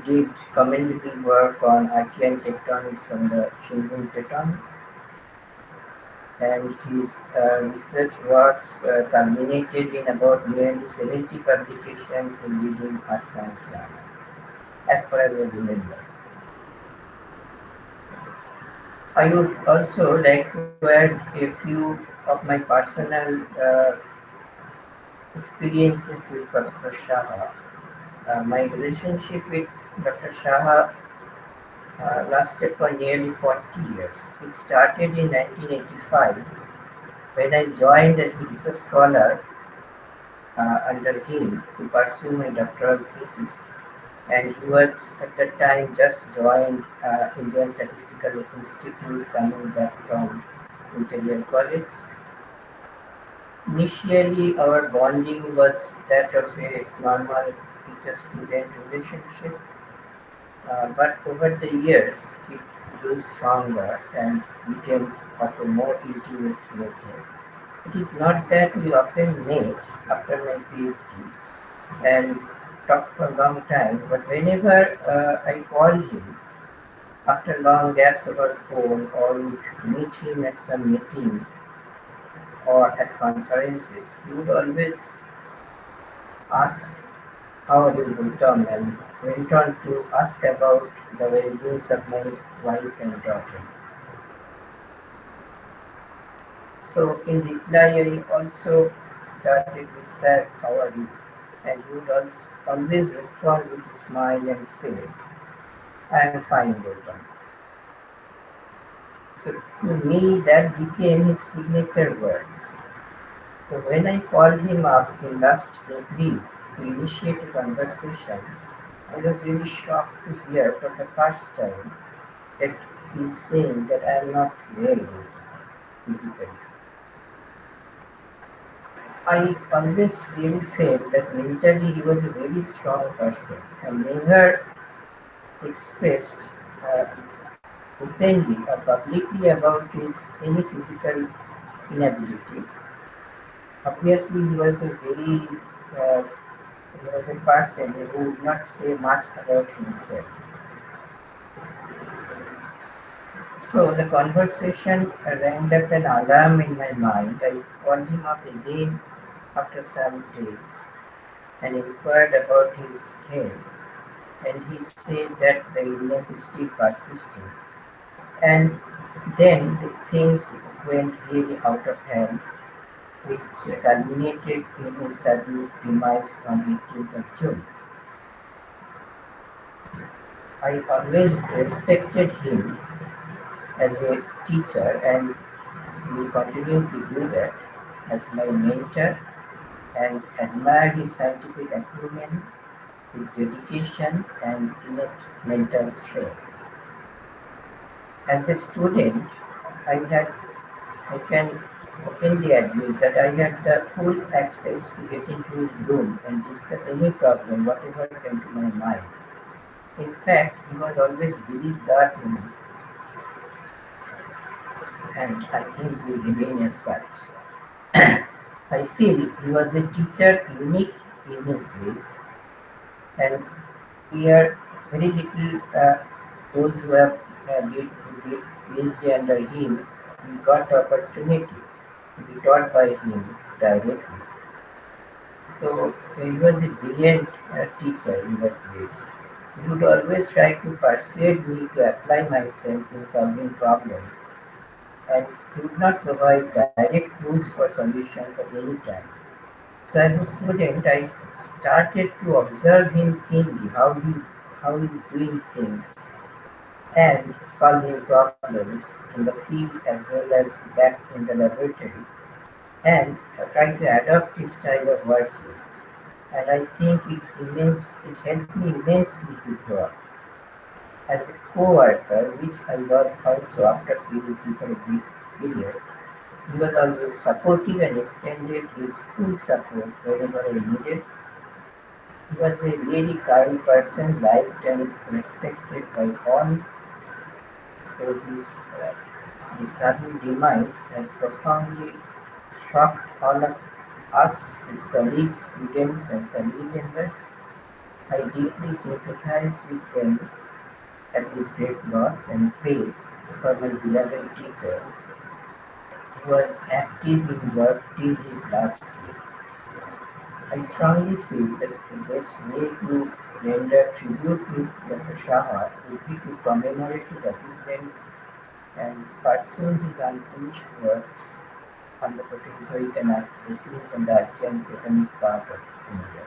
did commendable work on Archean tectonics from the Shindul craton, and his research works culminated in about nearly 70 publications in leading earth science journals, as far as I remember. I would also like to add a few of my personal experiences with Professor Saha. My relationship with Dr. Saha lasted for nearly 40 years. It started in 1985 when I joined as a research scholar under him to pursue my doctoral thesis. And he was at that time just joined Indian Statistical Institute coming back from Imperial College. Initially, our bonding was that of a normal teacher-student relationship, but over the years, it grew stronger and became of a more intimate nature. It is not that we often met after my PhD and talked for a long time, but whenever I called him, After long gaps over phone, or would meet him at some meeting or at conferences, he would always ask, "How are you, Gautam?" and went on to ask about the well-being of my wife and daughter. So in reply, I also started with, "Sir, how are you?" And he would also always respond with a smile and say, "I am fine, Gautam." So to me, that became his signature words. So when I called him up in last April to initiate a conversation, I was really shocked to hear for the first time that he is saying that I am not very good physically. I always really felt that mentally he was a very strong person and never expressed uh, openly or publicly about his any physical inabilities. Obviously, uh, he was a person who would not say much about himself. So the conversation rang up an alarm in my mind. I called him up again after some days and inquired about his health, and he said that the illness is still persisting. And then the things went really out of hand, which culminated in his sudden demise on 18th of June. I always respected him as a teacher and will continue to do that as my mentor, and admired his scientific acumen, his dedication, and innate mental strength. As a student, I had I can openly admit that I had the full access to get into his room and discuss any problem, whatever came to my mind. In fact, he was always Dilip that me, and I think will remain as such. I feel he was a teacher unique in his ways, and we are very little those who have did PhD under him. We got the opportunity to be taught by him directly. So he was a brilliant teacher in that way. He would always try to persuade me to apply myself in solving problems, and he would not provide direct tools for solutions at any time. So as a student, I started to observe him keenly, how he's doing things and solving problems in the field as well as back in the laboratory, and try to adopt his style of working. And I think it helped me immensely to grow up. As a co-worker, which I was also after PhD for a brief period, he was always supportive and extended his full support whenever I needed. He was a really kind person, liked and respected by all. So his sudden demise has profoundly shocked all of us, his colleagues, students, and family members. I deeply sympathize with them at this great loss and pray for my beloved teacher, who was active in work till his last year. I strongly feel that the best way to render tribute to Dr. Saha would be to commemorate his achievements and pursue his unfinished works on the Proterozoic and disease and the Archean totemic part of India.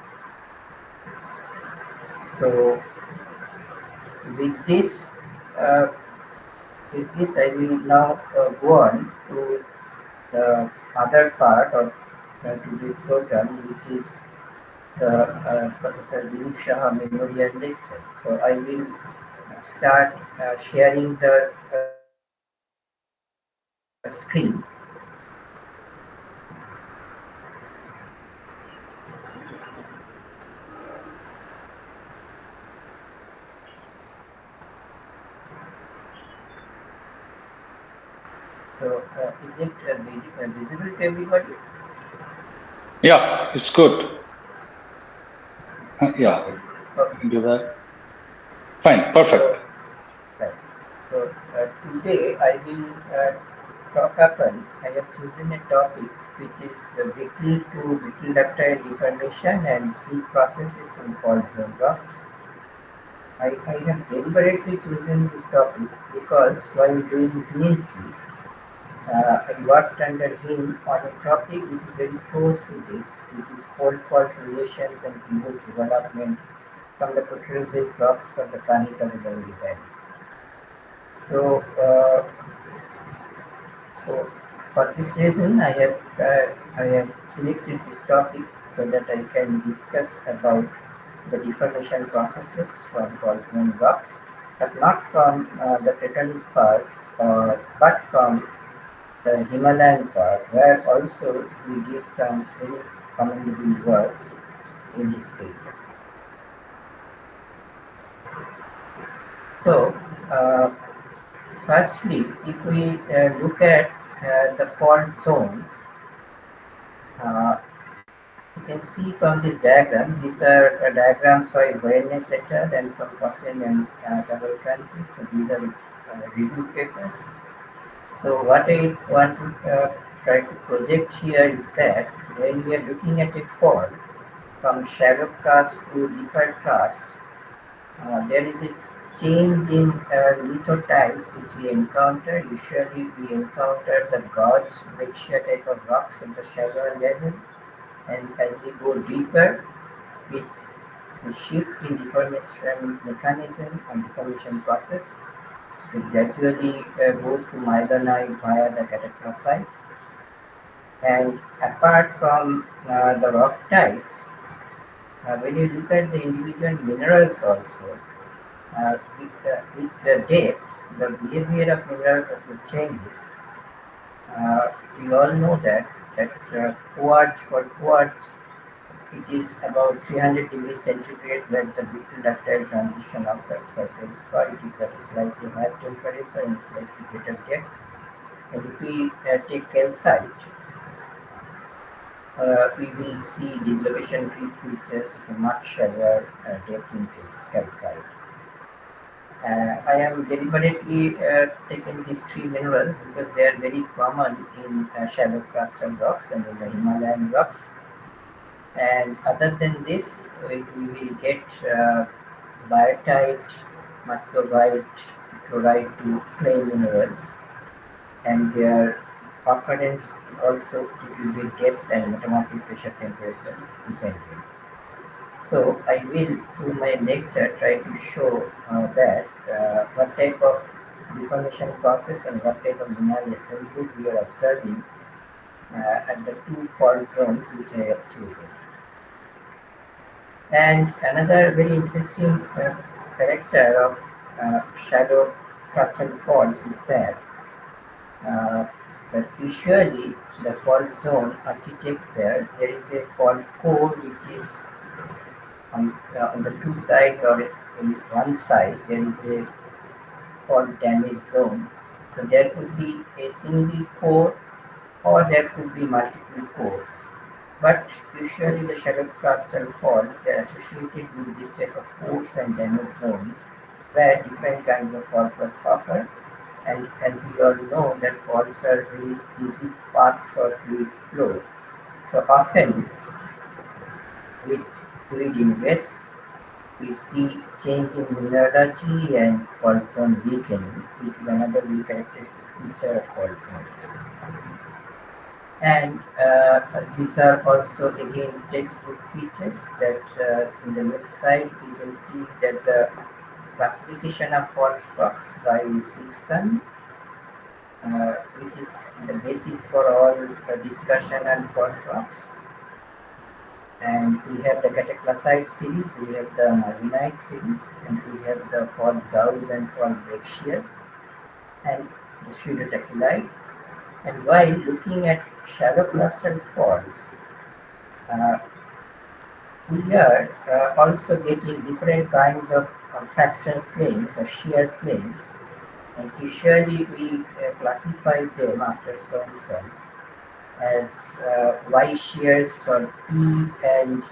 So, with this, uh, I will now go on to the other part of today's program, which is the Professor Dilip Saha Memorial Lecture. So I will start sharing the screen. So is it visible to everybody? Yeah, it's good. Yeah, Okay. do that. Fine, perfect. Right. today I will talk upon, I have chosen a topic which is brittle to brittle-ductile deformation and sleep processes in fault zone rocks. I have deliberately chosen this topic because while doing PhD, I worked under him on a topic which is very close to this, which is fault relations and previous development from the protrusive rocks of the Planetary Valley. So, so for this reason, I have selected this topic so that I can discuss about the deformation processes from fault zone rocks, but not from the tectonic part, but from the Himalayan part, where also we did some very commendable works in this area. So, firstly, if we look at the fault zones, you can see from this diagram, these are diagrams by Awareness et al. And from Hossain and Cavalcanti. So these are review papers. So what I want to try to project here is that when we are looking at a fault from shallow crust to deeper crust, there is a change in lithotypes which we encounter. Usually we encounter the gauge breccia type of rocks at the shallower level, and as we go deeper with the shift in deformation mechanism and deformation process, it gradually goes to myelinite via the cataclasites. And apart from the rock types, when you look at the individual minerals also, with the depth, the behavior of minerals also changes. We all know that quartz, for quartz, it is about 300 degrees centigrade where the brittle-ductile transition occurs. For feldspar, it is at a slightly higher temperature and slightly greater depth. And if we take calcite, we will see dislocation-free features of a much shallower depth in calcite. I am deliberately taking these three minerals because they are very common in shallow crustal rocks and in the Himalayan rocks. And other than this, we will get biotite, muscovite, chloride to clay minerals, and their occurrence also it will be depth and metamorphic pressure temperature dependent. So I will, through my lecture, try to show that what type of deformation process and what type of mineral assemblage we are observing at the two fault zones which I have chosen. And another very interesting character of shallow crustal faults is that usually the fault zone architecture, there is a fault core which is on the two sides, or in one side there is a fault damage zone. So there could be a single core or there could be multiple cores. But usually the shallow crustal faults, they are associated with this type of cores and damage zones where different kinds of fault works occur. And as you all know, that faults are very easy paths for fluid flow. So often with fluid ingress, we see change in mineralogy and fault zone weakening, which is another very characteristic feature of fault zones. And these are also again textbook features that in the left side you can see that the classification of fault rocks by Simpson, which is the basis for all discussion on fault rocks. And we have the cataclasite series, we have the marginite series, and we have the fault gouges and fault breccias, and the pseudotachelites. And while looking at shallow crustal faults, we are also getting different kinds of fracture planes or shear planes, and usually we classify them after Sorensen as Y shears or P and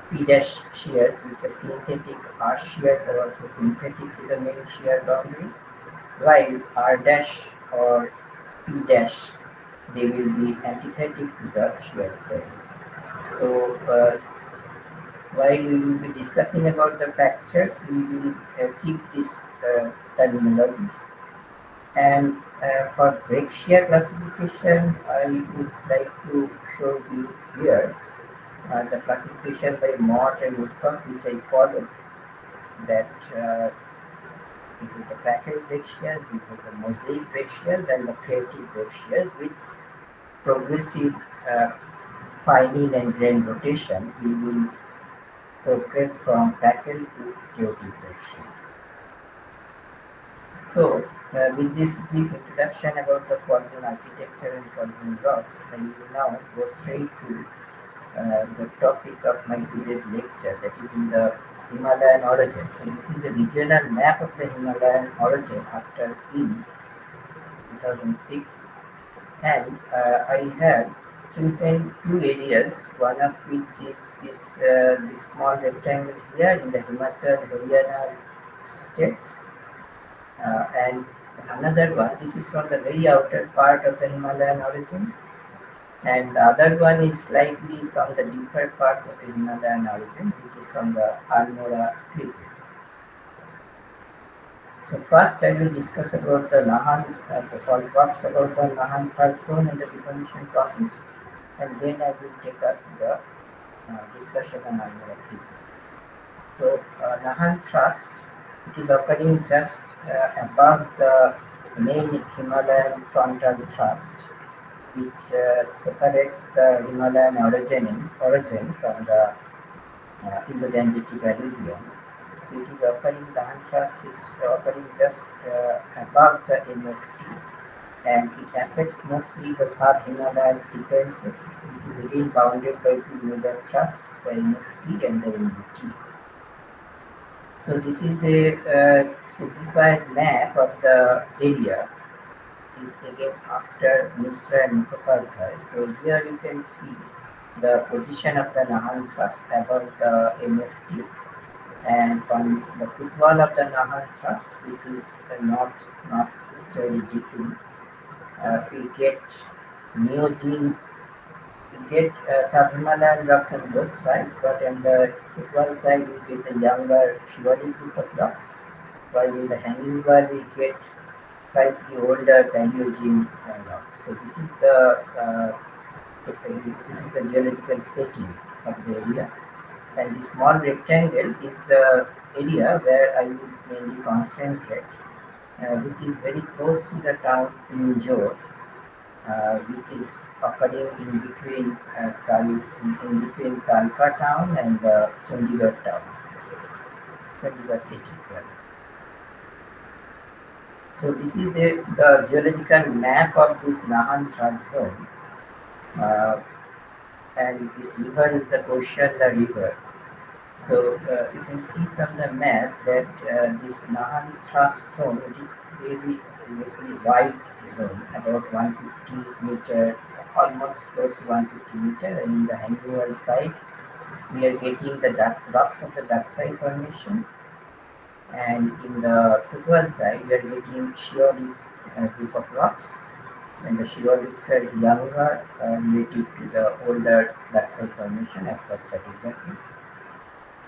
P dash shears, which are synthetic. R shears are also synthetic to the main shear boundary. while R dash or P dash, they will be antithetic to the shear cells. So while we will be discussing about the fractures, we will keep these terminologies. And for break shear classification, I would like to show you here the classification by Mott and Woodcock, which I followed. That these are the crackle break shears, these are the mosaic break shears, and the creative break shears with progressive fining and grain rotation. We will progress from crackle to chaotic break shear. So, with this brief introduction about the fault zone architecture and fault zone rocks, I will now go straight to the topic of my today's lecture, that is in the Himalayan origin. So, this is a regional map of the Himalayan origin after in 2006, and I have chosen two areas, one of which is this small rectangle here in the Himachal Haryana states. And another one, this is from the very outer part of the Himalayan origin, and the other one is slightly from the deeper parts of the Himalayan origin, which is from the Almora region. So first I will discuss about the Nahan, the fault rocks about the Nahan thrust zone and the deformation process, and then I will take up the discussion on Almora region. So Nahan thrust, it is occurring just above the main Himalayan frontal thrust, which separates the Himalayan origin from the Indo-Gangetic alluvium. So it is occurring, the Nahan thrust is occurring just above the MFT, and it affects mostly the sub-Himalayan sequences, which is again bounded by two major thrusts, the MFT and the MBT. So this is a simplified map of the area. It is again after Misra and Mukhopadhyay. So here you can see the position of the Nahan thrust above the MFT, and on the footwall of the Nahan thrust, which is northeasterly dipping, we get neogene. We get sub-Himalayan rocks on both sides, but on the footwall side we get the younger Shivalik group of rocks, while in the hanging wall we get slightly older Paleogene rocks. So this is the geological setting of the area, and the small rectangle is the area where I would mainly concentrate, which is very close to the town Pinjore, which is occurring in between Kalka town and Chandigarh town, Chandigarh city. So this is the geological map of this Nahan thrust zone, and this river is the Koshala river. So you can see from the map that this Nahan thrust zone, it is really wide zone, about 150 meter, almost close to 150 meter, and in the hanging wall side we are getting the rocks of the Daksai formation, and in the footwall side we are getting Shiolic group of rocks, and the Shiolics are younger relative to the older Daksai formation as per stratigraphy.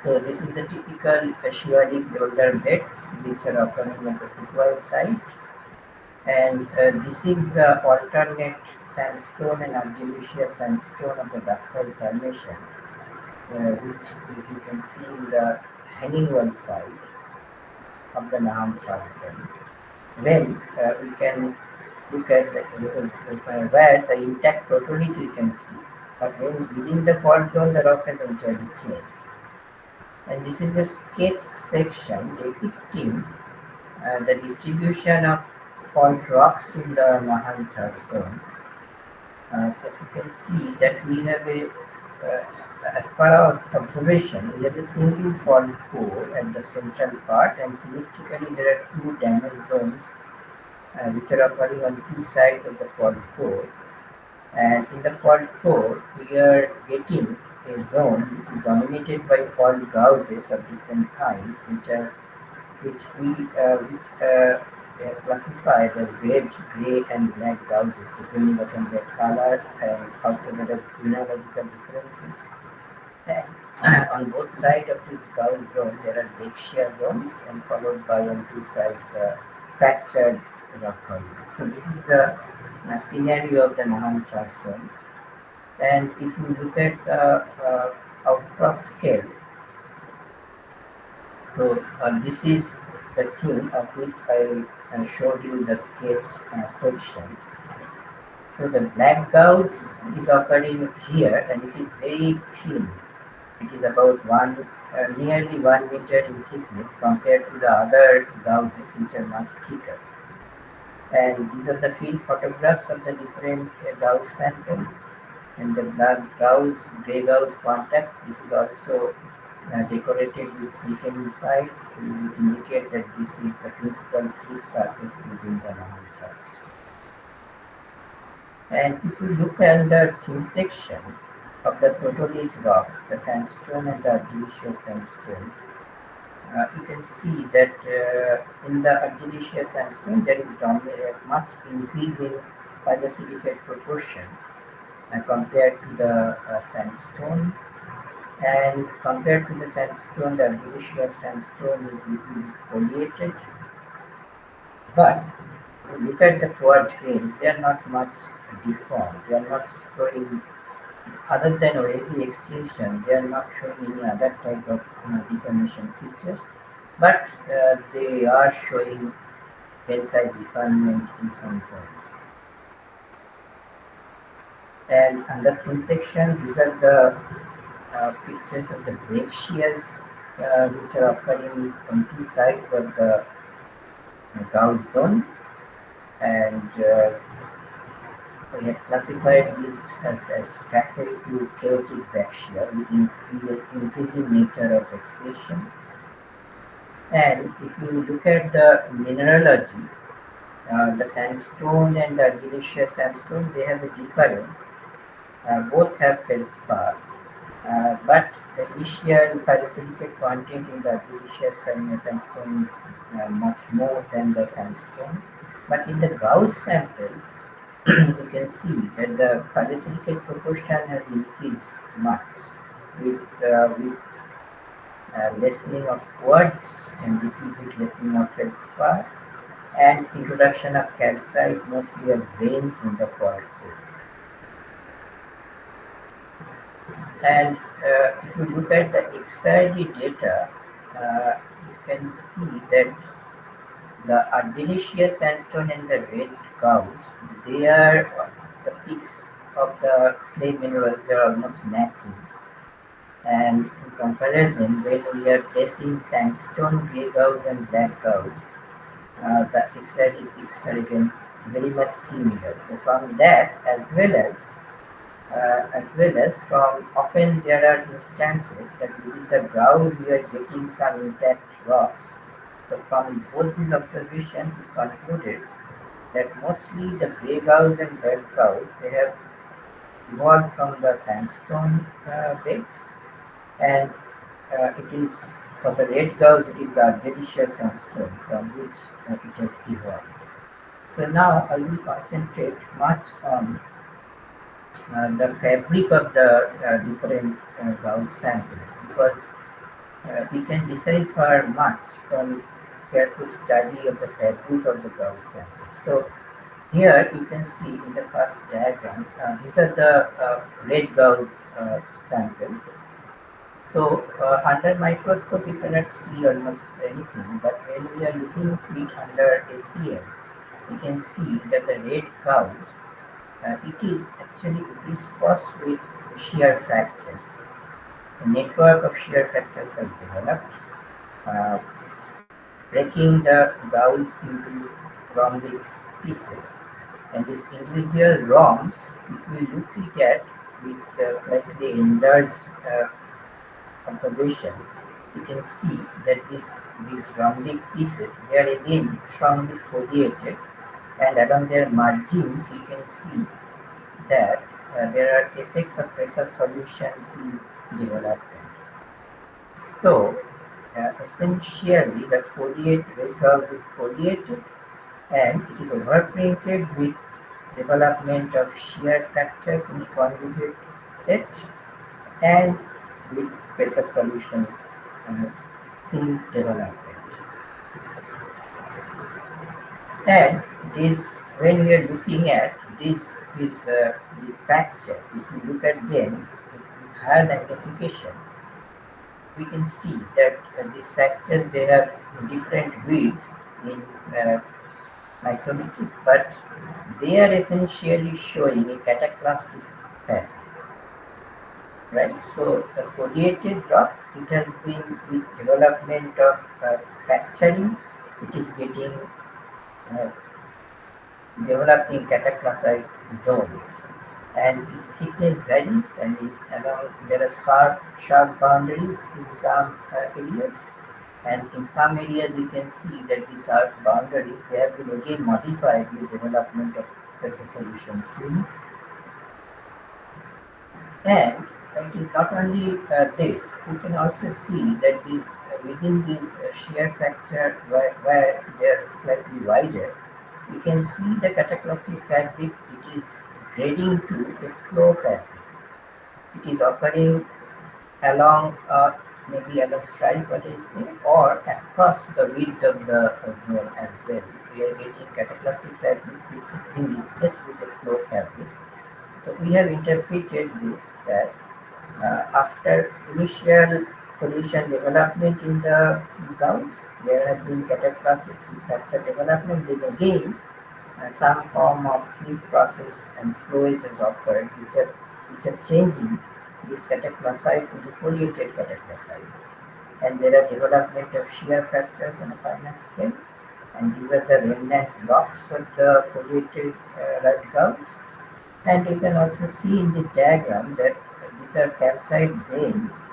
So this is the typical Shiolic boulder beds which are occurring at the footwall side, and this is the alternate sandstone and argillaceous sandstone of the Daksai formation, which you can see in the hanging wall side of the Nahan thrust zone. When we can look at where the intact protolith we can see, but when within the fault zone the rock has entirely changed. And this is a sketch section depicting the distribution of fault rocks in the Nahan thrust zone. So you can see that we have as per our observation, we have a single fault core at the central part, and symmetrically there are two damage zones which are occurring on two sides of the fault core. And in the fault core, we are getting a zone which is dominated by fault gauzes of different kinds, which they are classified as red, grey, and black gauzes depending upon their color and also the mineralogical differences. And on both sides of this gauze zone, there are breccia zones, and followed by on two sides the fractured rock volume. So this is the scenario of the Nahan thrust zone. And if you look at the outcrop scale, so this is the thing of which I showed you the sketch section. So the black gauze is occurring here, and it is very thin. It is about nearly 1 meter in thickness compared to the other gauzes, which are much thicker. And these are the field photographs of the different gauze sample. And the black gauze, grey gauze contact, this is also decorated with slicken insides, which indicate that this is the principal slip surface within the Nahan thrust. And if you look at the thin section of the protolith rocks, the sandstone and the argillaceous sandstone, you can see that in the argillaceous sandstone there is much increase in phyllosilicate proportion compared to the sandstone. And compared to the sandstone, the argillaceous sandstone is little foliated. But look at the quartz grains, they are not much deformed. They are not showing, other than wavy extinction, they are not showing any other type of deformation features. But they are showing grain size refinement in some zones. And under thin section, these are the pictures of the breccias which are occurring on two sides of the gauze zone, and we have classified these as trajectory to chaotic breccia with increasing nature of vexation. And if you look at the mineralogy, the sandstone and the argillaceous sandstone, they have a difference. Both have feldspar. But the initial phyllosilicate content in the argillaceous sandstone is much more than the sandstone. But in the gauze samples, you can see that the phyllosilicate proportion has increased much with lessening of quartz and little bit lessening of feldspar and introduction of calcite mostly as veins in the fault core. And if you look at the XRD data, you can see that the argillaceous sandstone and the red gauze, they are the peaks of the clay minerals, they are almost matching. And in comparison, when we are placing sandstone, grey gauze and black gauze, the XRD peaks are again very much similar. So from that, as well as from often there are instances that within the gauze we are getting some intact rocks. So from both these observations, we concluded that mostly the grey gauze and red gauze, they have evolved from the sandstone beds, and it is for the red gauze, it is the argillaceous sandstone from which it has evolved. So now I will concentrate much on the fabric of the different gauze samples, because we can decipher much from careful study of the fabric of the gauze samples. So here you can see in the first diagram, these are the red gauze samples. So under microscope you cannot see almost anything, but when we are looking at it under ACM, you can see that the red gauze, it is actually viscous with shear fractures. A network of shear fractures have developed, breaking the gauze into rhombic pieces. And these individual rhombs, if we look at with slightly enlarged observation, you can see that these rhombic pieces, they are again strongly foliated, and along their margins you can see that there are effects of pressure solutions in development. So essentially the red gauze is foliated, and it is overprinted with development of shear fractures in conjugate set and with pressure solution seal development. And this, when we are looking at these fractures, if we look at them with higher magnification, we can see that these fractures, they have different widths in micrometers, but they are essentially showing a cataclastic pattern. Right, so the foliated rock, it has been with development of fracturing, it is getting developing cataclastic zones, and its thickness varies, and it's along, there are sharp boundaries in some areas, and in some areas you can see that these sharp boundaries, they have been again modified with development of pressure solution seals. And it is not only this, you can also see that these within these shear fracture where they are slightly wider, you can see the cataclastic fabric, it is grading to a flow fabric. It is occurring along maybe along stride, what I say, or across the width of the zone as well. We are getting cataclastic fabric which is being replaced with a flow fabric. So we have interpreted this that after initial solution development in the gauss, there have been cataclastic fracture development. Then again, some form of slip process and flowage has occurred, which are changing these cataclasites into foliated cataclasites. And there are development of shear fractures on a finer scale. And these are the remnant blocks of the foliated right gauss. And you can also see in this diagram that these are calcite veins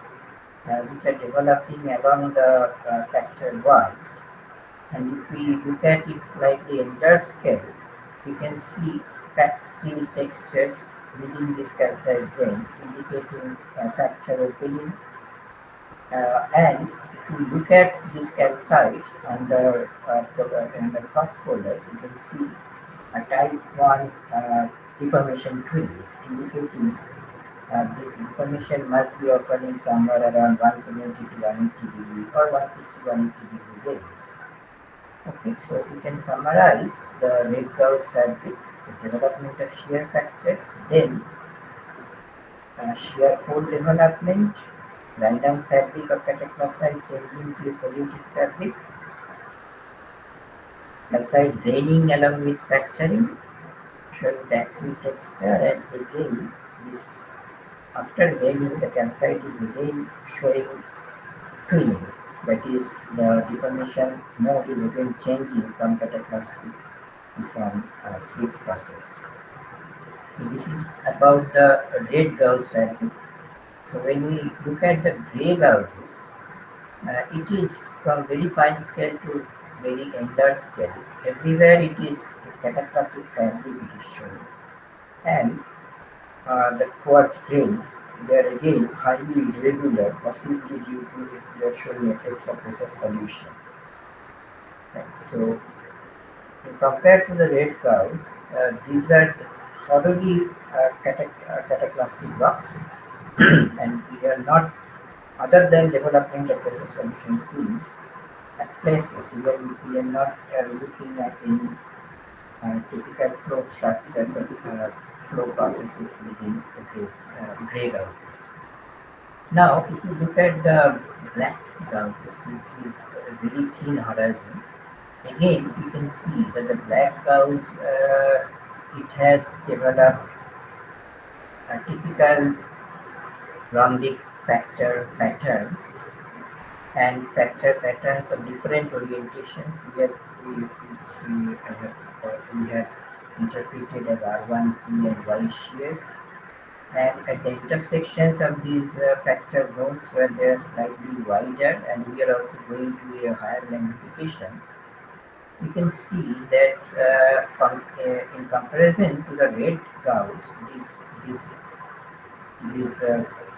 which are developing along the fracture walls. And if we look at it slightly under scale, you can see crack seal textures within these calcite veins indicating fracture opening. And if you look at these calcites under cross polders, you can see a type 1 deformation twins, indicating this deformation must be occurring somewhere around 170 to 180 degree or 160 to 180 degree range. Okay, so you can summarize the red gauss fabric is development of shear fractures, then shear fold development, random fabric of cataclasite changing to foliated fabric, calcite veining along with fracturing, showing daxil texture, and again this after veining the calcite is again showing twinning, that is the deformation mode is again changing from cataclastic to some slip process. So this is about the red gauss fabric. So when we look at the grey gausses, it is from very fine scale to very ender scale. Everywhere it is a cataclastic fabric it is showing. And the quartz grains, they are again highly irregular, possibly due to they are showing effects of pressure solution. Right. So compared to the red gauss, these are thoroughly cataclastic rocks, and we are not, other than development of pressure solution seams at places, we are not looking at any typical flow structures or flow processes within the grey gausses. Now, if you look at the black gausses, which is a very thin horizon, again you can see that the black gauss, it has developed a typical rhombic fracture patterns and fracture patterns of different orientations which we have interpreted as R1P and Y shears. And at the intersections of these fracture zones where they are slightly wider and we are also going to a higher magnification, you can see that in comparison to the red gauss, these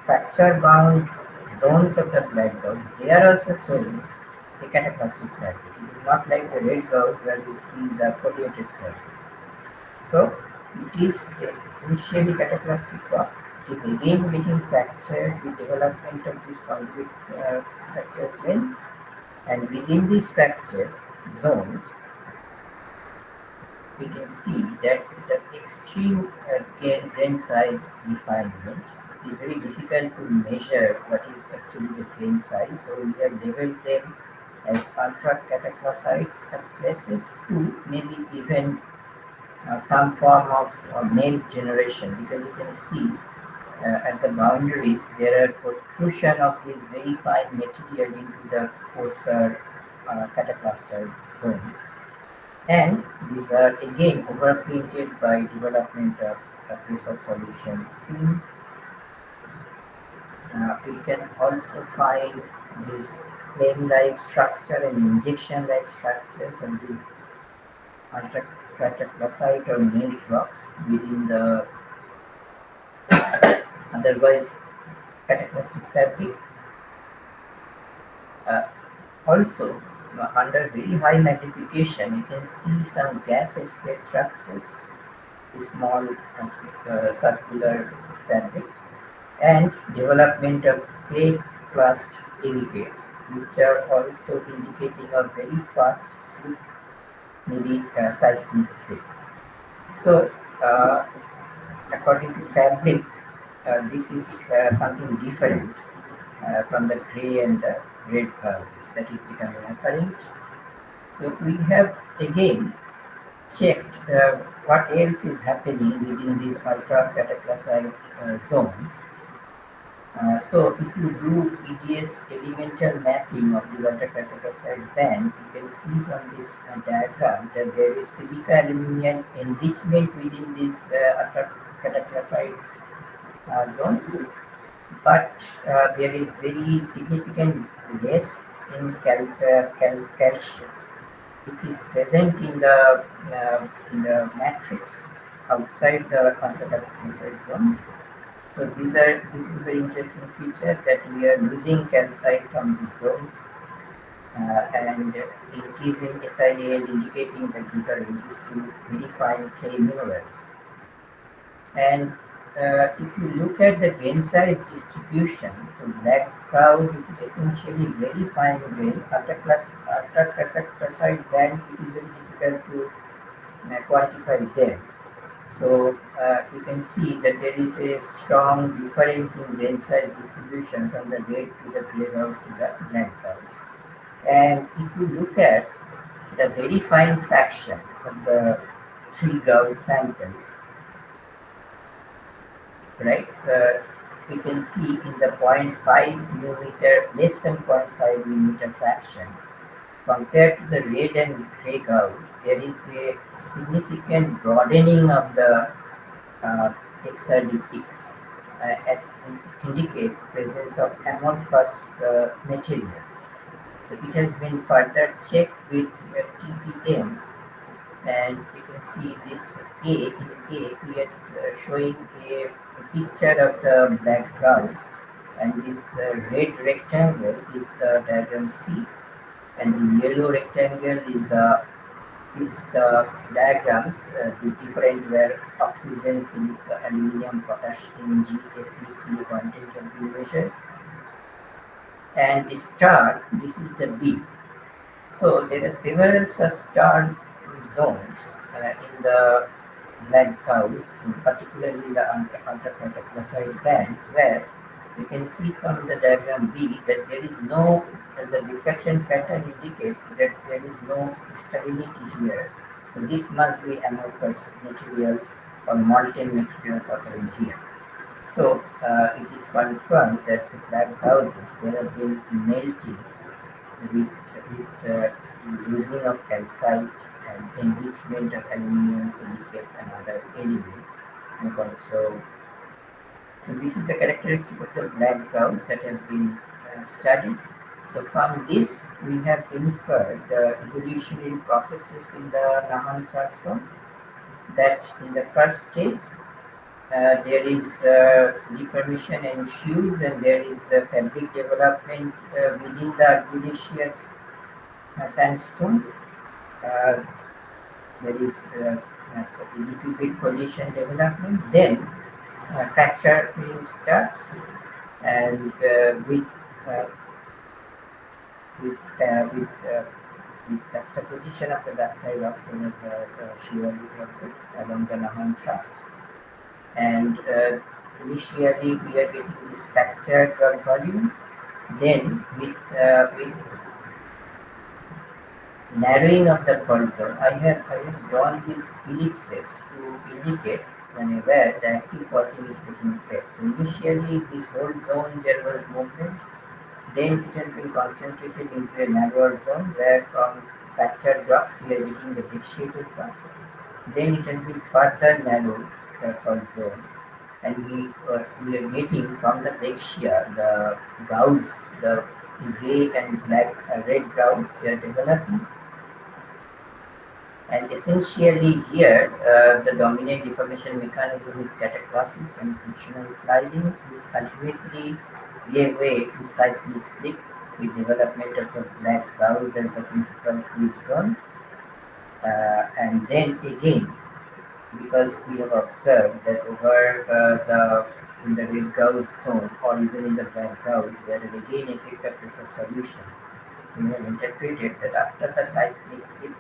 fracture bound zones of the black gauss, they are also showing a cataplastic fabric. It is not like the red gauze where we see the foliated fabric. So it is essentially cataplastic rock. It is again getting fractured with development of these concrete fracture planes, and within these fractures zones, we can see that the extreme grain size refinement is very difficult to measure what is actually the grain size. So we have labeled them as ultra cataclasites at places to maybe even some form of melt generation, because you can see at the boundaries there are protrusion of this very fine material into the coarser cataclastite zones. And these are again overprinted by development of pressure solution seams. We can also find this flame-like structure and injection-like structures of these ultracataclasite or melt rocks within the otherwise cataclastic fabric. Also, under very high magnification, you can see some gas escape structures, small circular fabric, and development of clay crust aggregates, which are also indicating a very fast slip, maybe seismic slip. So, according to fabric, this is something different from the gray and red houses that is becoming apparent. So we have again checked what else is happening within these ultra cataclasite zones. So if you do EDS elemental mapping of these ultra cataclasite bands, you can see from this diagram that there is silica aluminum enrichment within these ultra cataclasite zones, but there is very significant less in calcium, which is present in the matrix outside the ultracataclasic zones. So this is a very interesting feature that we are losing calcite from these zones and increasing SIL indicating that these are reduced to very fine clay minerals. And if you look at the grain size distribution, so black crowds is essentially very fine grain. Ultracataclasite bands, it is very difficult to quantify them. So you can see that there is a strong difference in grain size distribution from the red to the gray gauze to the black gauze. And if you look at the very fine fraction of the 3 gauze samples, right, we can see in the 0.5 millimeter, less than 0.5 millimeter fraction, compared to the red and gray gauze, there is a significant broadening of the XRD peaks. It indicates presence of amorphous materials. So it has been further checked with TPM, and you can see this A. In A, we are showing a picture of the black gauze, and this red rectangle is the diagram C, and the yellow rectangle is the diagrams, these different where oxygen, silica, aluminum, potash, Mg, FeC content have been measured. And the star, this is the B. So there are several such star zones in the black gauze, particularly in the ultracataclasite bands, where you can see from the diagram B that there is no, the diffraction pattern indicates that there is no stability here. So this must be amorphous materials or molten materials occurring here. So it is confirmed that the black gauzes, there have been melting with losing of calcite and enrichment of aluminum, silicate, and other elements. So this is the characteristic of the black gauze that have been studied. So from this, we have inferred the evolutionary processes in the Nahan thrust zone. That in the first stage, there is deformation ensues, and there is the fabric development within the argillaceous sandstone. There is a little bit foliation development. Then fracturing starts, and uh, with uh, with uh, with juxtaposition of the ductile rocks over the shear along the Nahan thrust. And initially we are getting this fractured rock volume. Then with narrowing of the fault zone, I have drawn these ellipses to indicate whenever the active faulting is taking place. So initially this whole zone there was movement. Then it has been concentrated into a narrower zone where from fractured rocks we are getting the bridge-shaped rocks. Then it has been further narrowed, the fault zone, and we are getting from the lake shear the gauze, the grey and black red gauze they are developing. And essentially here, the dominant deformation mechanism is cataclasis and frictional sliding, which ultimately gave way to seismic slip with development of the black gauze as the principal slip zone. And then again, because we have observed that over in the red gauze zone or even in the black gauze, there is again effect of pressure solution. We have interpreted that after the seismic slip,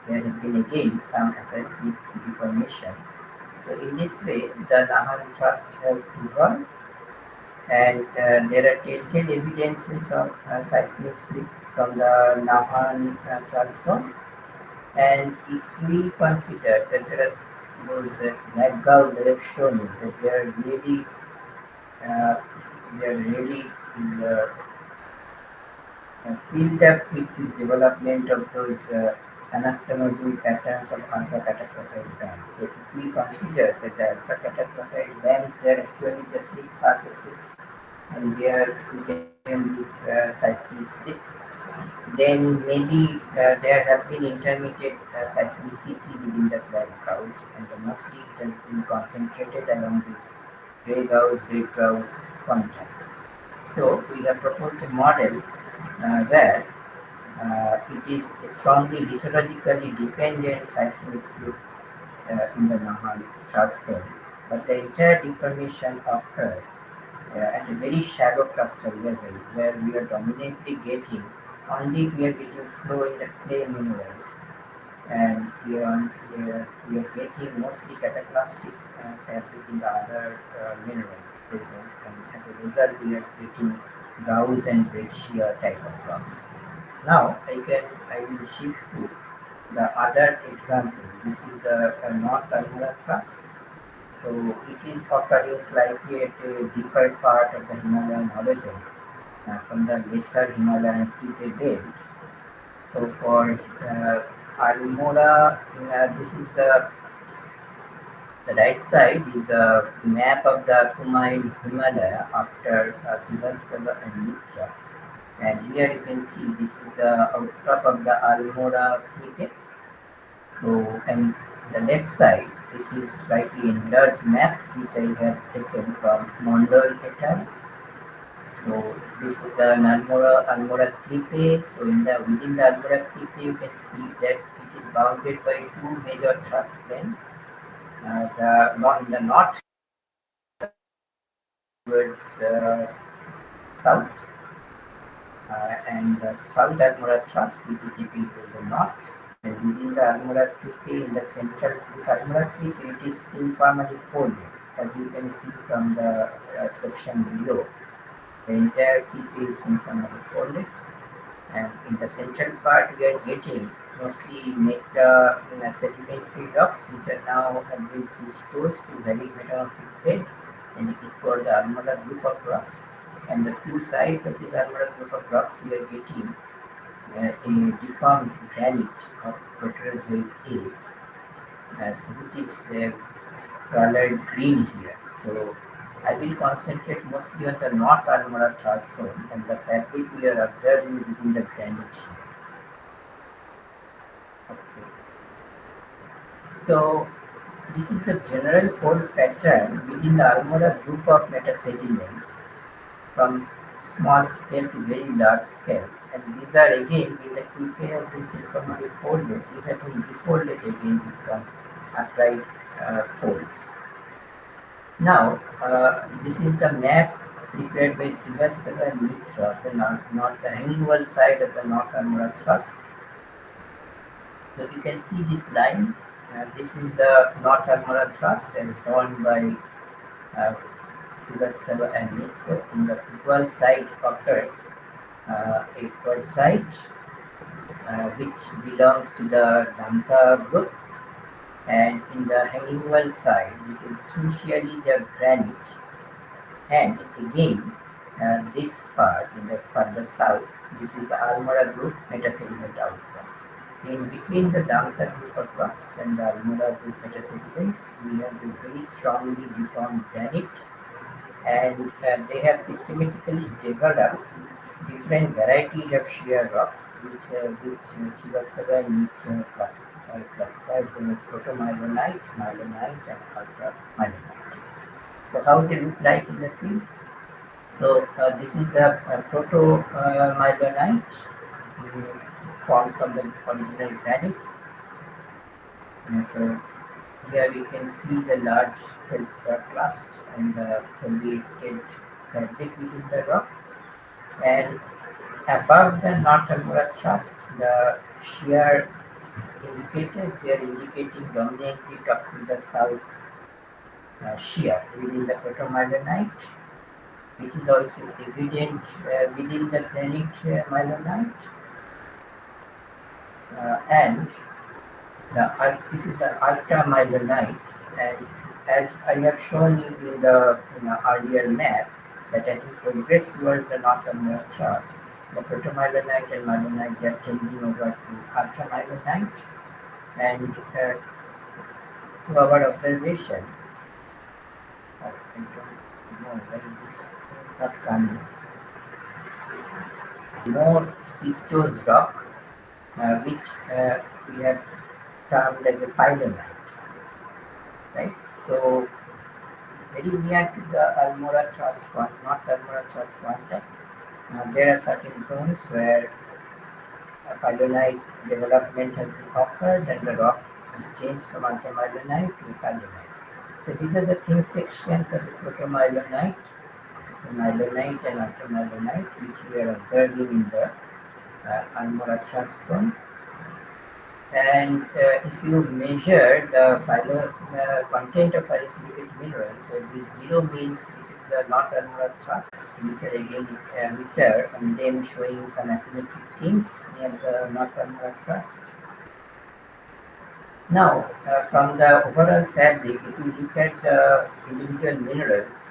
there has been again some seismic deformation. So in this way, the Nahan thrust has evolved, and there are telltale evidences of seismic slip from the Nahan thrust zone. And if we consider that there are those black gauze that have shown you that uh, they are really filled up with this development of those anastomosing patterns of alpha cataclyside bands. So if we consider that the alpha cataclyside bands, they are actually the slip surfaces, and they are with seismic slip, then maybe there have been intermediate seismicity within the black gauze, and mostly it has been concentrated along this grey gauze, red gauze pointer. So we have proposed a model where it is a strongly lithologically dependent seismic slip in the Nahan thrust zone, but the entire deformation occurred at a very shallow crustal level, where we are dominantly getting we are getting flow in the clay minerals, and we are getting mostly cataclastic fabric in the other minerals present, and as a result we are getting gauze and break shear type of rocks. Now I will shift to the other example, which is the North Almora thrust. So it is occurring slightly at a deeper part of the Himalayan horizon from the lesser Himalayan Tipe belt. So for Almora, this is the right side is the map of the Kumail Himalaya after Sivastava and Mitra. And here you can see this is the outcrop of the Almora Tipe. So, and the left side, this is slightly enlarged map which I have taken from Mondal et al. So this is the Almora Clippe. So within the Almora Clippe, you can see that it is bounded by two major thrust planes. In the north towards south, and the South Almora thrust, which is deep towards the north. And within the Almora Clippe, in the central, this Almora Clippe, it is uniformly folded, as you can see from the section below. The entire clippe is uniformly folded, and in the central part we are getting mostly sedimentary rocks, which are now have been schistose to very metamorphic bed, and it is called the Almora group of rocks. And the two sides of this Almora group of rocks we are getting a deformed granite of Proterozoic age, which is colored green here. So I will concentrate mostly on the North Almora thrust zone and the fabric we are observing within the granite here. Okay. So this is the general fold pattern within the Almora group of metasediments from small scale to very large scale. and these are again, when the clique has been synchronously folded, these have been defolded again with some upright folds. Now, this is the map prepared by Srivastava and Mitra of the the hanging wall side of the North Almora thrust. So you can see this line. This is the North Almora thrust as drawn by Srivastava and Mitra. In the footwall side occurs a quad site which belongs to the Danta group, and in the hanging wall side, this is essentially the granite. And again, this part in the further south, this is the Almora group metasediment outcome. So in between the Danta group of rocks and the Almora group metasediments, we have a very strongly deformed granite, and they have systematically developed different varieties of shear rocks, which Srivastava and Mitra classified them as proto-mylonite, mylonite, and ultra-mylonite. So how they look like in the field? So this is the proto-mylonite formed from the original granites. And so here we can see the large feldspar crust and the foliated fabric within the rock. And above the North Almora thrust, the shear indicators, they are indicating dominantly up to the south shear within the proto-mylonite, which is also evident within the granite mylonite. And this is the ultra-mylonite, and as I have shown you in the earlier map, that as we progress towards the North Almora thrust, the proto-mylonite and mylonite, they are changing over to ultra-mylonite. And to our observation, I don't know why this is not coming. More schistose rock, which we have termed as a phylonite, right? So very near to the Almora thrust, North Almora thrust contact, there are certain zones where phylonite development has occurred and the rock has changed from ultramylonite to phylonite. So these are the thin sections of the proto-mylonite, mylonite and ultramylonite, which we are observing in the Almora thrust zone. And if you measure the content of phyllosilicate minerals, so this 0 means this is the North Almora thrusts, which are again and then showing some asymmetric kinks near the North Almora thrust. Now, from the overall fabric, if you look at the individual minerals,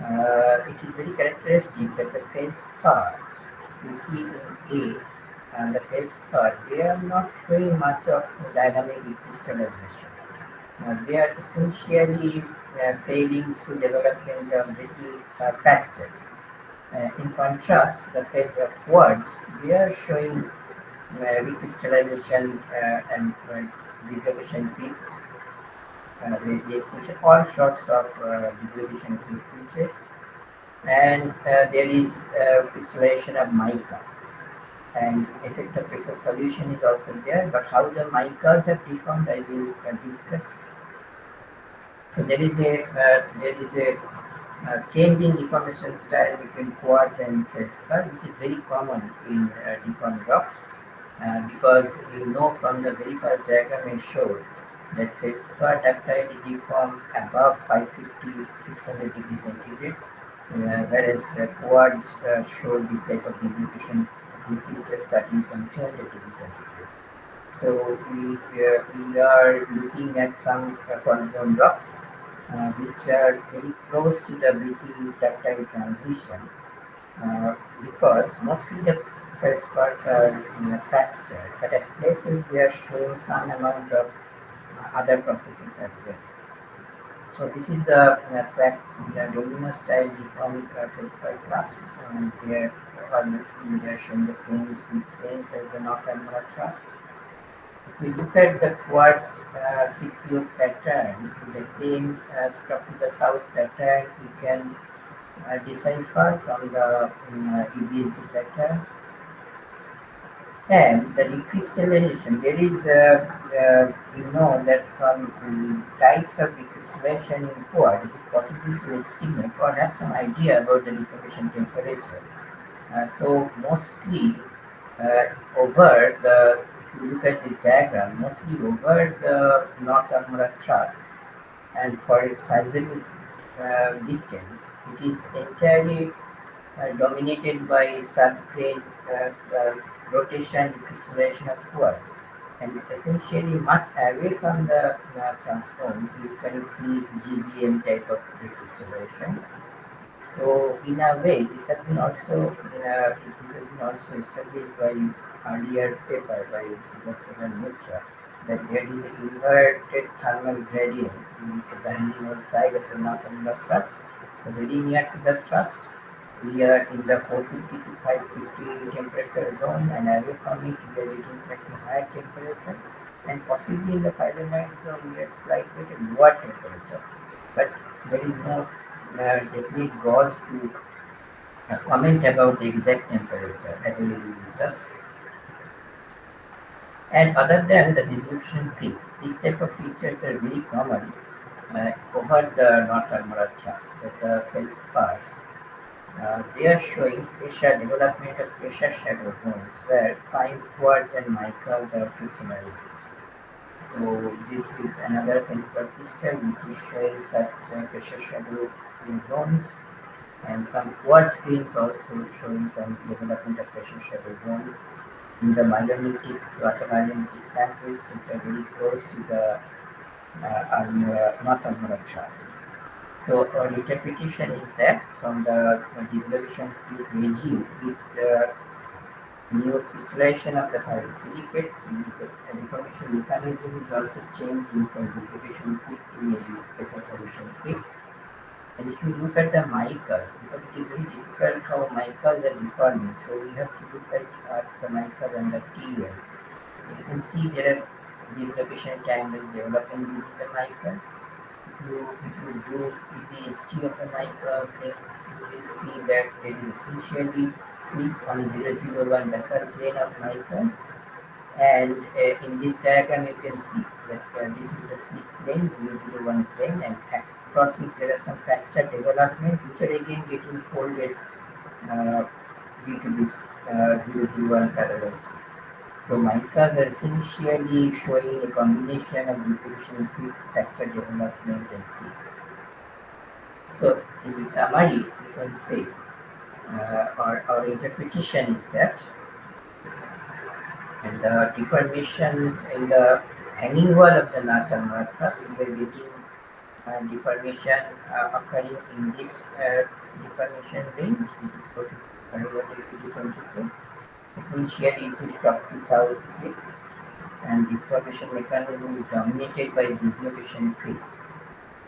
it is very characteristic that the feldspar you see in A, and the feldspar, they are not showing much of dynamic recrystallization. They are essentially failing through development of brittle fractures. In contrast, the felt of quartz, they are showing recrystallization and dislocation peak, all sorts of dislocation peak features. And there is crystallization of mica, and effect of pressure solution is also there, but how the micas have deformed I will discuss. So there is a change in deformation style between quartz and feldspar, which is very common in deformed rocks, because you know from the very first diagram I showed that feldspar ductile deform above 550-600 degrees centigrade, whereas quartz show this type of dislocation features starting from 300 degrees centigrade. So we are looking at some fault zone rocks which are very close to the brittle-ductile transition, because mostly the feldspars are fractured, but at places they are showing some amount of other processes as well. So this is the domino style deformed feldspar crust, and they are showing the same seams as the North Almora thrust. If we look at the quartz CPO pattern, the same struck to the south pattern, we can decipher from the EBSD pattern. And the recrystallization, there is, you know that from types of recrystallization in quartz, is it possible to estimate or have some idea about the deformation temperature? So mostly over the, if you look at this diagram, mostly over the North Almora thrust, and for a sizable distance, it is entirely dominated by subplane rotation crystallization of quartz. And essentially much away from the transform, you can see GBM type of recrystallization. So in a way, this has been also established by earlier paper by Sylvester and Mitra, that there is an inverted thermal gradient in the hanging side of the North Almora thrust. So very near to the thrust, we are in the 450 to 550 temperature zone, and away from it, we are getting slightly higher temperature, and possibly in the 509 zone, we are slightly lower temperature. But there is no definite gauge to comment about the exact temperature available with us. And other than the dissolution creep, these type of features are very common over the North Almora thrust, the feldspars. They are showing pressure development of pressure shadow zones where fine quartz and micas are crystallizing. So this is another feldspar crystal which is showing such pressure shadow zones, and some quartz grains also showing some development of pressure shadow zones in the myelonitic to automyelonitic samples which are very close to the North Almora thrust. So our interpretation is that from the dissolution regime with the new crystallization of the pyrosilicates, the deformation mechanism is also changing from dissolution peak to maybe pressure solution peak. And if you look at the micas, because it is very difficult how micas are deforming, so we have to look at the micas and the TL. You can see there are dislocation tangles developing within the micas. If you do the history of the mica planes, you will see that there is essentially slip on 001 basal plane of micas. And in this diagram, you can see that this is the slip plane, 001 plane, and across it there are some fracture development which are again getting folded due to this 001 parallel slip. So micas are essentially showing a combination of diffusion, quick fracture development, and slip. So in summary, you can say our interpretation is that, and the deformation in the hanging wall of the North Almora thrust, we are getting deformation occurring in this deformation range, which is 45 degrees centigrade. Essentially, it is top to south slip, and this deformation mechanism is dominated by dislocation creep.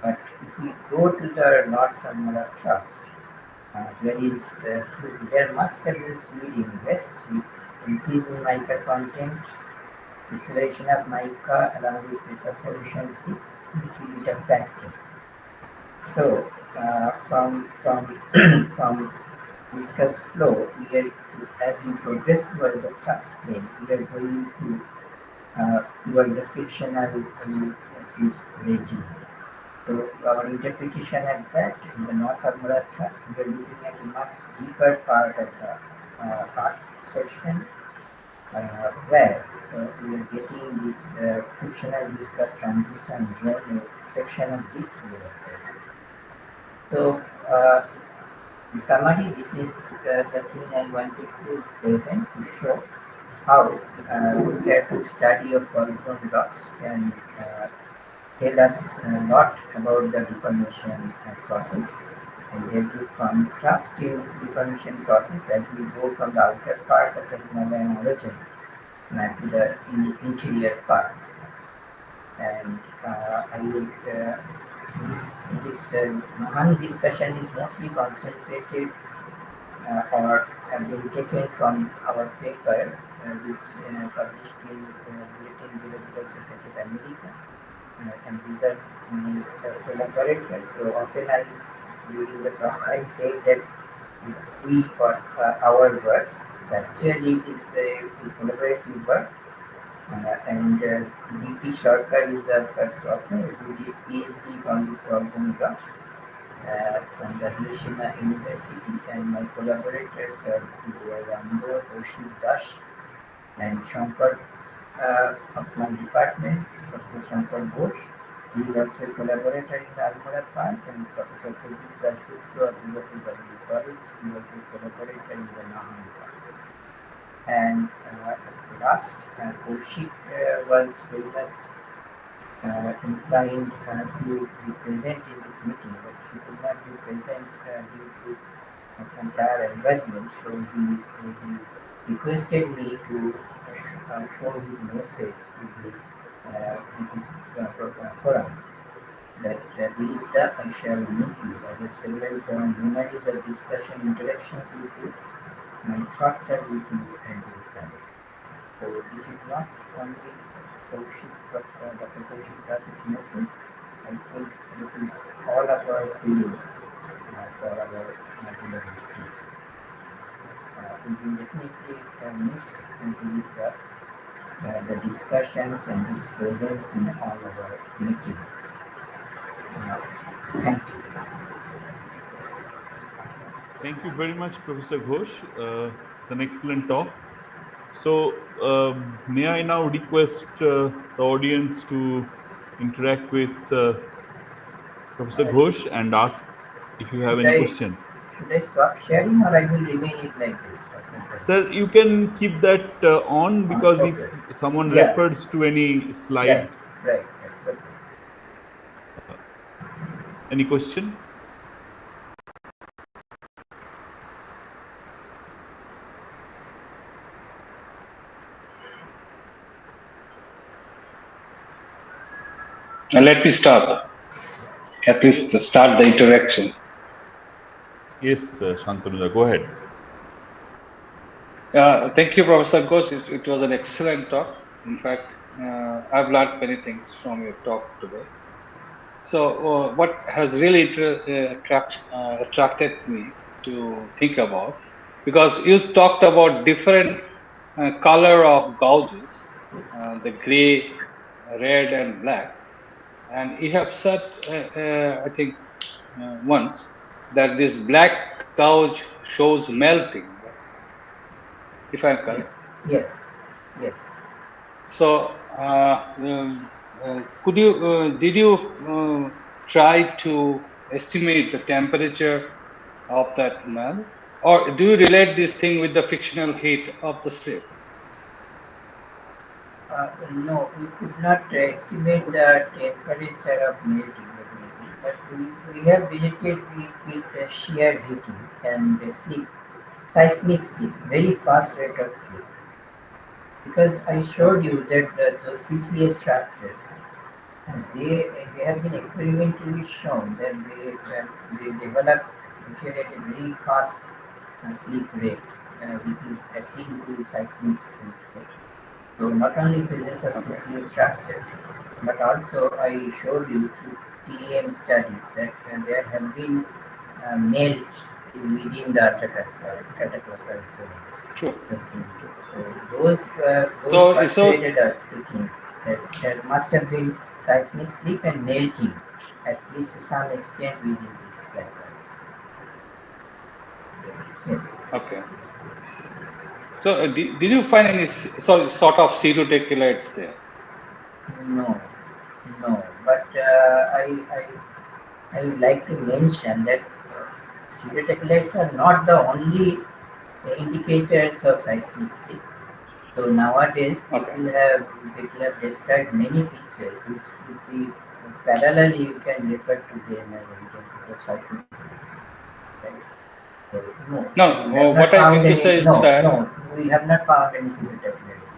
But if we go to the North Almora thrust, there must have been fluid ingress with increase in mica content, dissolution of mica along with pressure solution slip, little bit of fracture. So from from viscous flow, as we progress towards the thrust plane, we are going to towards the frictional slip regime. So our interpretation at that in the North Almora thrust, we are looking at a much deeper part of the arc section where we are getting this frictional viscous transition journey section of this layer. So in summary, this is the thing I wanted to present to show how careful study of horizontal rocks can tell us a lot about the deformation process. And there is a contrasting deformation process as we go from the outer part of the Himalayan origin to the interior parts. And I will this Nahan discussion is mostly concentrated or have been taken from our paper which published in Bulletin Geological Society of America. And these are my collaborators. So often during the talk I say that we or our work, So actually it is a collaborative work, and D.P. Sharkar is the first author who did PhD from this Gautam Ghosh from the Hiroshima University, and my collaborators are Jadavpur University and Shankar of my department, Professor Shankar Ghosh. He is also a collaborator in the Almora part, and Professor Dilip of Dibrugarh College. He was a collaborator in the Nahan part. And last, Kaushik was very much inclined to be present in this meeting, but he could not be present due to some prior engagement. So he requested me to show his message to the forum that Dilip, I shall miss you. I have several memories of discussion, interactions with you. My thoughts are with you and your family. So this is not only Kaushik, but Dr. Kaushik Das's message. I think this is all of our feeling for our beloved teacher. We will definitely miss the discussions and his presence in all our meetings. Thank you. Thank you very much, Professor Ghosh. It's an excellent talk. So, may I now request the audience to interact with Professor Ghosh and ask if you have any question. Should I stop sharing, or I will remain it like this? Sir, you can keep that on, because if someone refers to any slide. Right. Any question? Let me start. At least to start the interaction. Yes, Shantanu, go ahead. Thank you, Professor Ghosh. It was an excellent talk. In fact, I've learned many things from your talk today. So what has really attracted me to think about, because you talked about different color of gouges, the gray, red, and black. And you have said, I think, once that this black gouge shows melting, right? If I'm correct. Yes. So, did you try to estimate the temperature of that melt, or do you relate this thing with the frictional heat of the slip? No, we could not estimate the temperature of melting ability, but we have visited with shear heating and slip, seismic slip, very fast rate of slip. Because I showed you that those CCA structures, they have been experimentally shown that they develop at a very fast slip rate, which is akin to seismic slip rate. So not only presence of CCA structures, but also I showed you through TEM studies that there have been melts within the cataclysal zones. True. So those persuaded us to think that there must have been seismic slip and melting, at least to some extent, within this platforms. Yes. Okay. So, did you find any sort of pseudotechylites there? No. But I would like to mention that pseudotechylites are not the only indicators of seismic slip. So nowadays people have described many features which would be parallelly you can refer to them as evidences of seismic slip. Right? So, what I meant to say is that no, we have not found any pseudotechylites.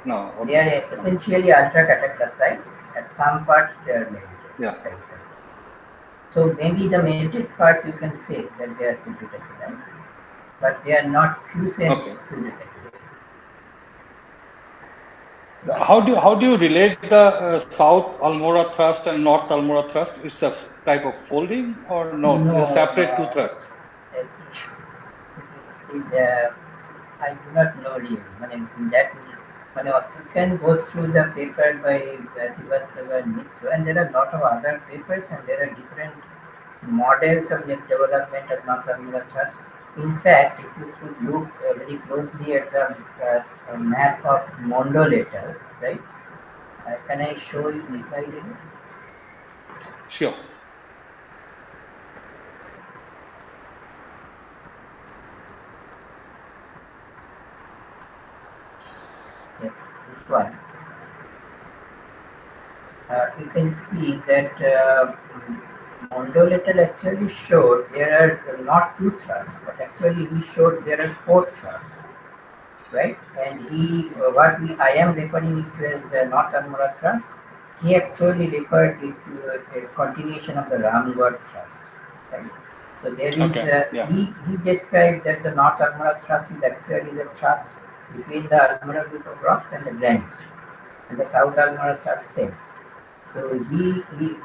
No. Okay. They are essentially ultra-cataclysites. At some parts they are melted. Yeah. So maybe the melted parts you can say that they are pseudotechylites, but they are not true sense pseudotechylites. How do you relate the South Almora thrust and North Almora thrust? It's a type of folding, or no? They're separate two thrusts. see, I do not know really. That you can go through the paper by Srivastava and Mitra, and there are a lot of other papers, and there are different models of the development of North Almora Trust. In fact, if you could look very closely at the map of Mondolator, right? Can I show you this slide? Sure. Yes, this one. You can see that Mondolator actually showed there are not 2 thrusts, but actually he showed there are 4 thrusts, right? And he, I am referring it to as the North Almora thrust. He actually referred it to a continuation of the Ramgarh thrust, right? So there is, he described that the North Almora thrust is actually the thrust between the Almora group of rocks and the granite, and the South Almora thrust same. So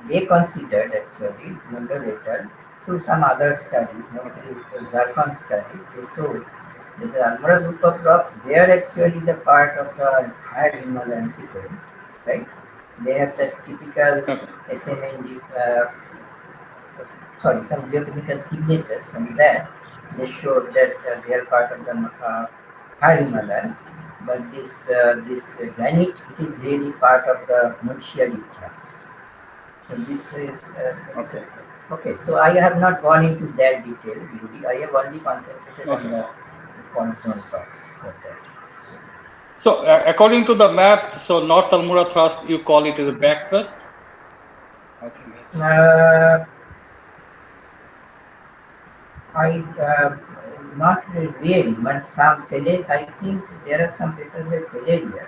they considered actually Mondolator through some other studies, mostly Zarkon studies, they showed that the Almora group of rocks, they are actually the part of the higher Himalayan sequence, right? They have the typical SMND, some geochemical signatures from that. They showed that they are part of the higher Himalayas, but this granite, it is really part of the Munchiari thrust. So this is okay. So I have not gone into that detail. Really, I have only concentrated on the fault zone rocks for that. So according to the map, so North Almora thrust, you call it as a back thrust? I think that's... not really, but some Celed, I think there are some papers by Celedia,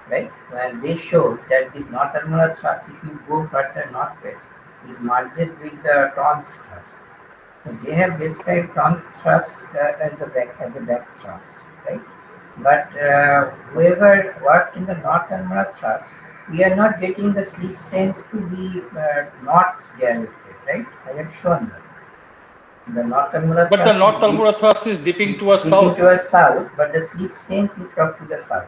right? And they showed that this North Almora thrust, if you go further northwest, it merges with the Tom's thrust. So they have described Tom's thrust as a back thrust, right? But whoever worked in the North Almora thrust, we are not getting the slip sense to be not directed, right? I have shown that. The North Almora but the North Almora thrust is dipping towards south. But the slip sense is up to the south.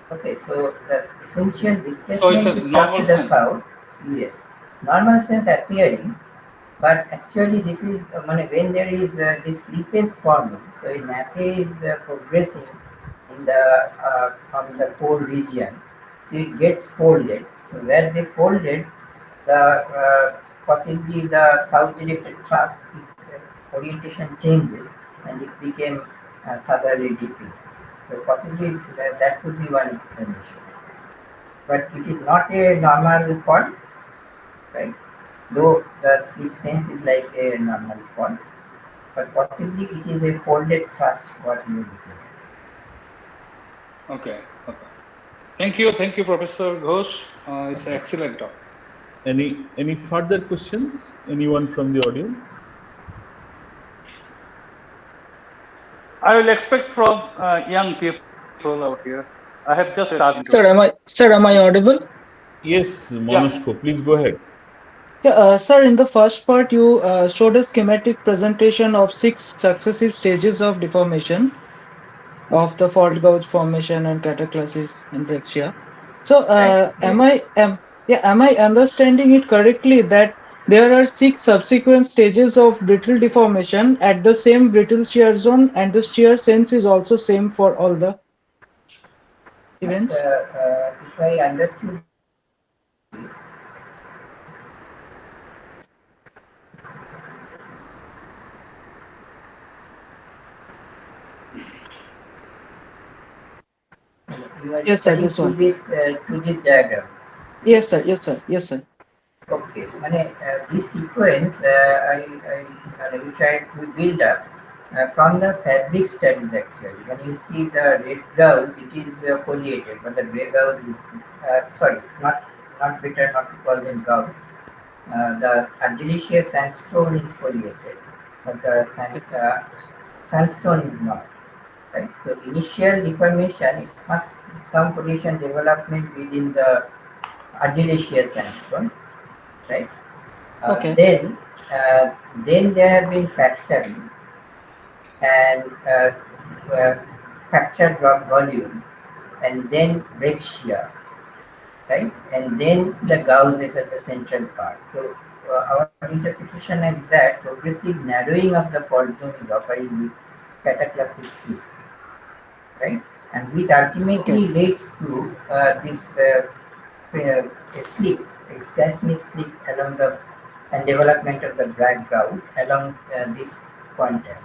Okay, so the essential displacement is up to the south. Yes, normal sense appearing, but actually this is when there is this creepage forming. So a nappe is progressing in the from the core region, so it gets folded. So where they folded, the possibly the south directed thrust orientation changes and it became southerly dipping. So possibly that could be one explanation. But it is not a normal fault, right? Though the slip sense is like a normal fault, but possibly it is a folded thrust what you are looking at. Okay. Thank you, Professor Ghosh. It's an excellent talk. Any further questions? Anyone from the audience? I will expect from young people out here. I have just started. Sir, am I audible? Yes, Monoshko, please go ahead. Yeah, sir, in the first part, you showed a schematic presentation of 6 successive stages of deformation of the fault gouge formation and cataclasis and brachia. So, am I understanding it correctly that there are 6 subsequent stages of brittle deformation at the same brittle shear zone, and the shear sense is also same for all the events? If I understood Yes, sir. This one. To this diagram. Yes, sir. Okay, this sequence we tried to build up from the fabric studies actually. When you see the red gauze, it is foliated, but the grey gauze is not better not to call them gauze. The argillaceous sandstone is foliated, but the sandstone is not. Right. So initial deformation, it must some position development within the argillaceous sandstone. Right. Okay. Then there have been fracturing, and fracture drop volume, and then break shear, right? And then the gauge is at the central part. So our interpretation is that progressive narrowing of the fault zone is occurring with cataclysmic slip, right? And which ultimately leads to this slip, a seismic slip along the and development of the black gauge along this pointer.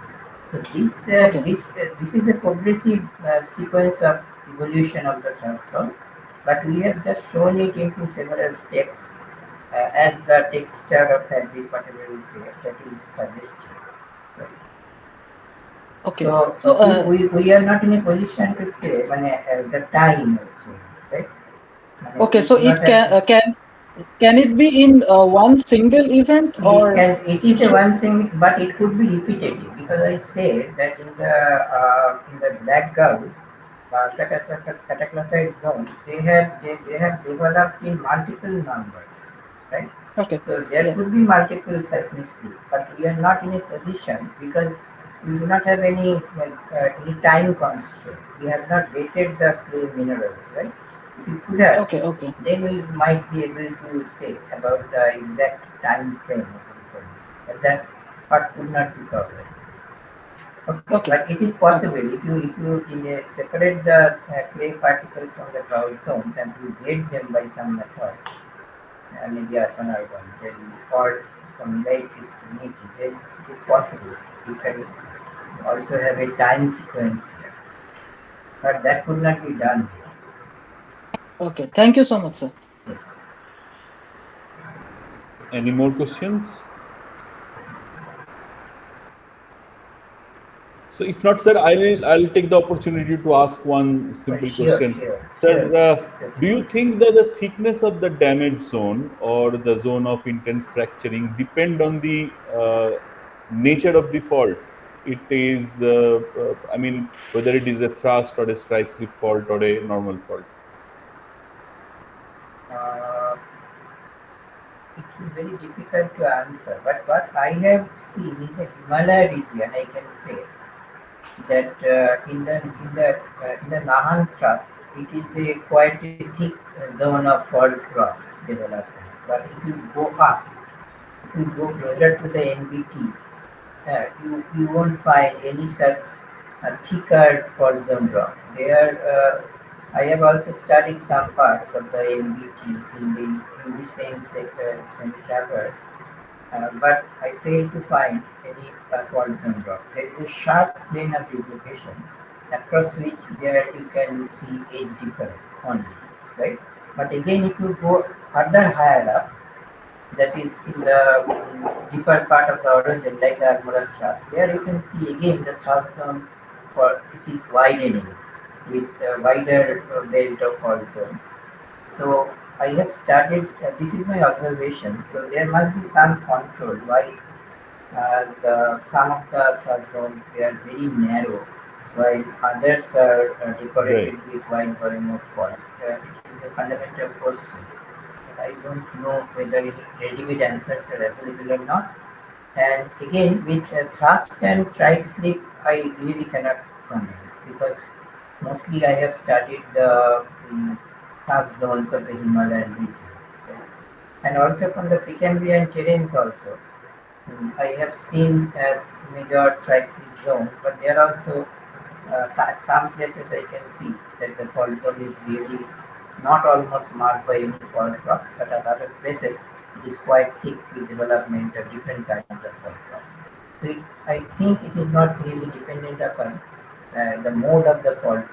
So this is a progressive sequence of evolution of the transform, but we have just shown it into several steps as the texture of fabric, whatever we say, that is suggested. Right? Okay. So we are not in a position to say the time also, right? Okay, so it can it be in one single event, or it is a one thing, but it could be repetitive because I said that in the black gauge cataclyside zone they have developed in multiple numbers, right? Okay. So there could be multiple seismic slip, but we are not in a position because we do not have any time constraint. We have not dated the clay minerals, right? If we could have, then we might be able to say about the exact time frame of the recovery. But that part could not be covered. Okay. But it is possible if you separate the clay particles from the ground zones and you grade them by some method, maybe argon, then or formulate this unity, then it is possible. You can also have a time sequence here. But that could not be done here. Okay, thank you so much, sir. Yes. Any more questions? So if not, sir, I'll take the opportunity to ask one simple question. Sir, do you think that the thickness of the damage zone or the zone of intense fracturing depend on the nature of the fault? It is, I mean, whether it is a thrust or a strike slip fault or a normal fault. It is very difficult to answer, but what I have seen in the Himalaya region, I can say that in the Nahan thrust, it is a quite a thick zone of fault rocks development. But if you go up, if you go closer to the NBT, you won't find any such thicker fault zone rock. There, I have also studied some parts of the NBT in the same semi-traverse, but I failed to find any fault zone rock. There is a sharp plane of dislocation across which there you can see age difference only, right? But again, if you go further higher up, that is in the deeper part of the origin, like the Almora thrust, there you can see again the thrust zone for it is widening with a wider belt of fault zone. So I have started, this is my observation, so there must be some control why some of the thrust zones they are very narrow while others are decorated with wide volume of fault. It is a fundamental question. But I don't know whether any ready-made answers are available or not. And again, with thrust and strike slip, I really cannot comment because mostly I have studied the thrust zones of the Himalayan region. And also from the Precambrian terrains also. I have seen as major strike slip zone, but there are also some places I can see that the fault zone is really not almost marked by any fault rocks, but at other places it is quite thick with development of different kinds of fault rocks. So I think it is not really dependent upon the mode of the fault.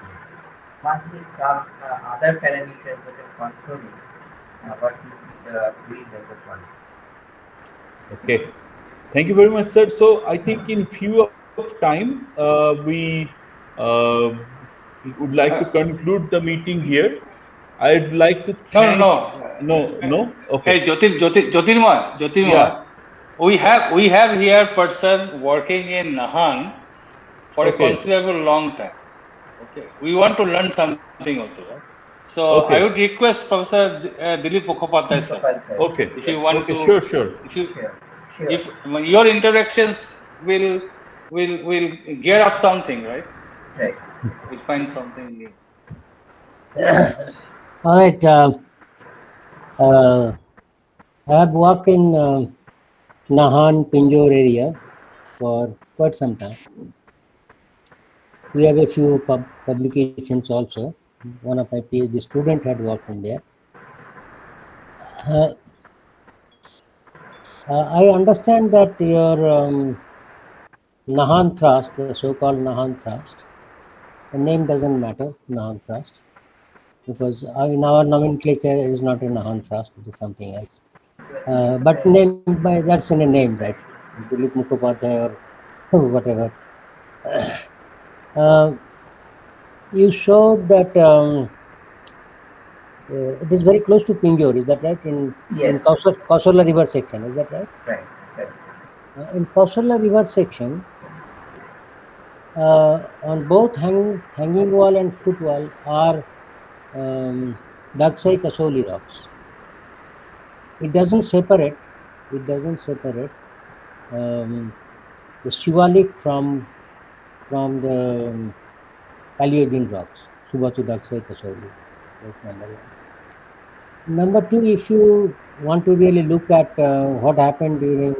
Must be some other parameters that are controlling what will be the width of the fault. Okay. Thank you very much, sir. So I think in few of time, we would like to conclude the meeting here. I'd like to thank... No? Okay. Hey, Jyotirmoy. Yeah. We have here person working in Nahan for a considerable long time. Okay. We want to learn something also, right? So I would request Professor Dilip Mukhopadhyay, sir. Okay. If you want to... Sure. If your interactions will we'll gear up something, right? Right. We'll find something new. All right. I have worked in Nahan, Pinjore area for quite some time. We have a few publications also. One of my PhD student had worked in there. I understand that your Nahan thrust, the so-called Nahan thrust, the name doesn't matter, Nahan thrust, because in our nomenclature it is not a Nahan thrust, it is something else. But name by that's in a name, right? Dilip Mukhopadhyay or whatever. You showed that it is very close to Pinjore, is that right? In Kausala River section, is that right? Right. In Kausala River section, on both hanging wall and footwall are Dagsai Kasoli rocks. It doesn't separate. It doesn't separate the Shivalik from the Paleogene rocks. Subatu Dagsai Kasoli. That's number one. Number two, if you want to really look at what happened during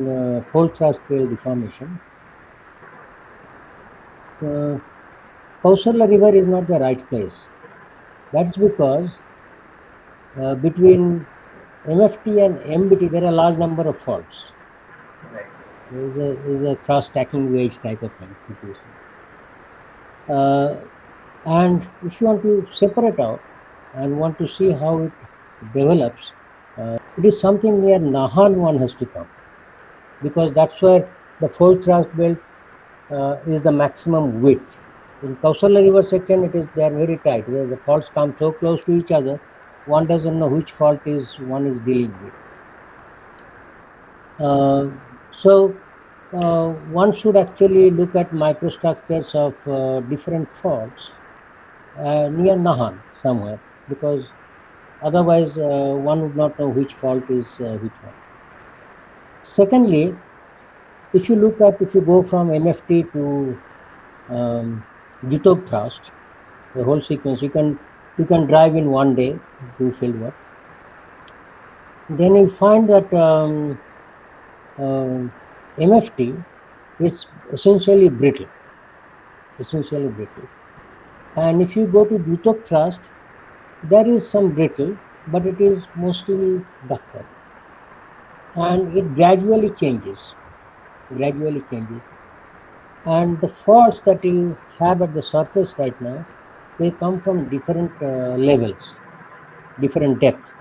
fold thrust belt deformation, Kausala River is not the right place. That's because between MFT and MBT, there are a large number of faults. Right. There is a thrust stacking wedge type of thing. And if you want to separate out and want to see how it develops, it is something where Nahan one has to come, because that's where the fold thrust belt is the maximum width. In Kausala River section, they are very tight, where the faults come so close to each other, one doesn't know which fault one is dealing with. So one should actually look at microstructures of different faults near Nahan somewhere, because otherwise one would not know which fault is which one. Secondly, if you go from MFT to Dutok thrust, the whole sequence, you can drive in one day, do field work. Then you find that MFT is essentially brittle. And if you go to Dutok thrust, there is some brittle, but it is mostly ductile. And it gradually changes. And the faults that you have at the surface right now, they come from different levels, different depth.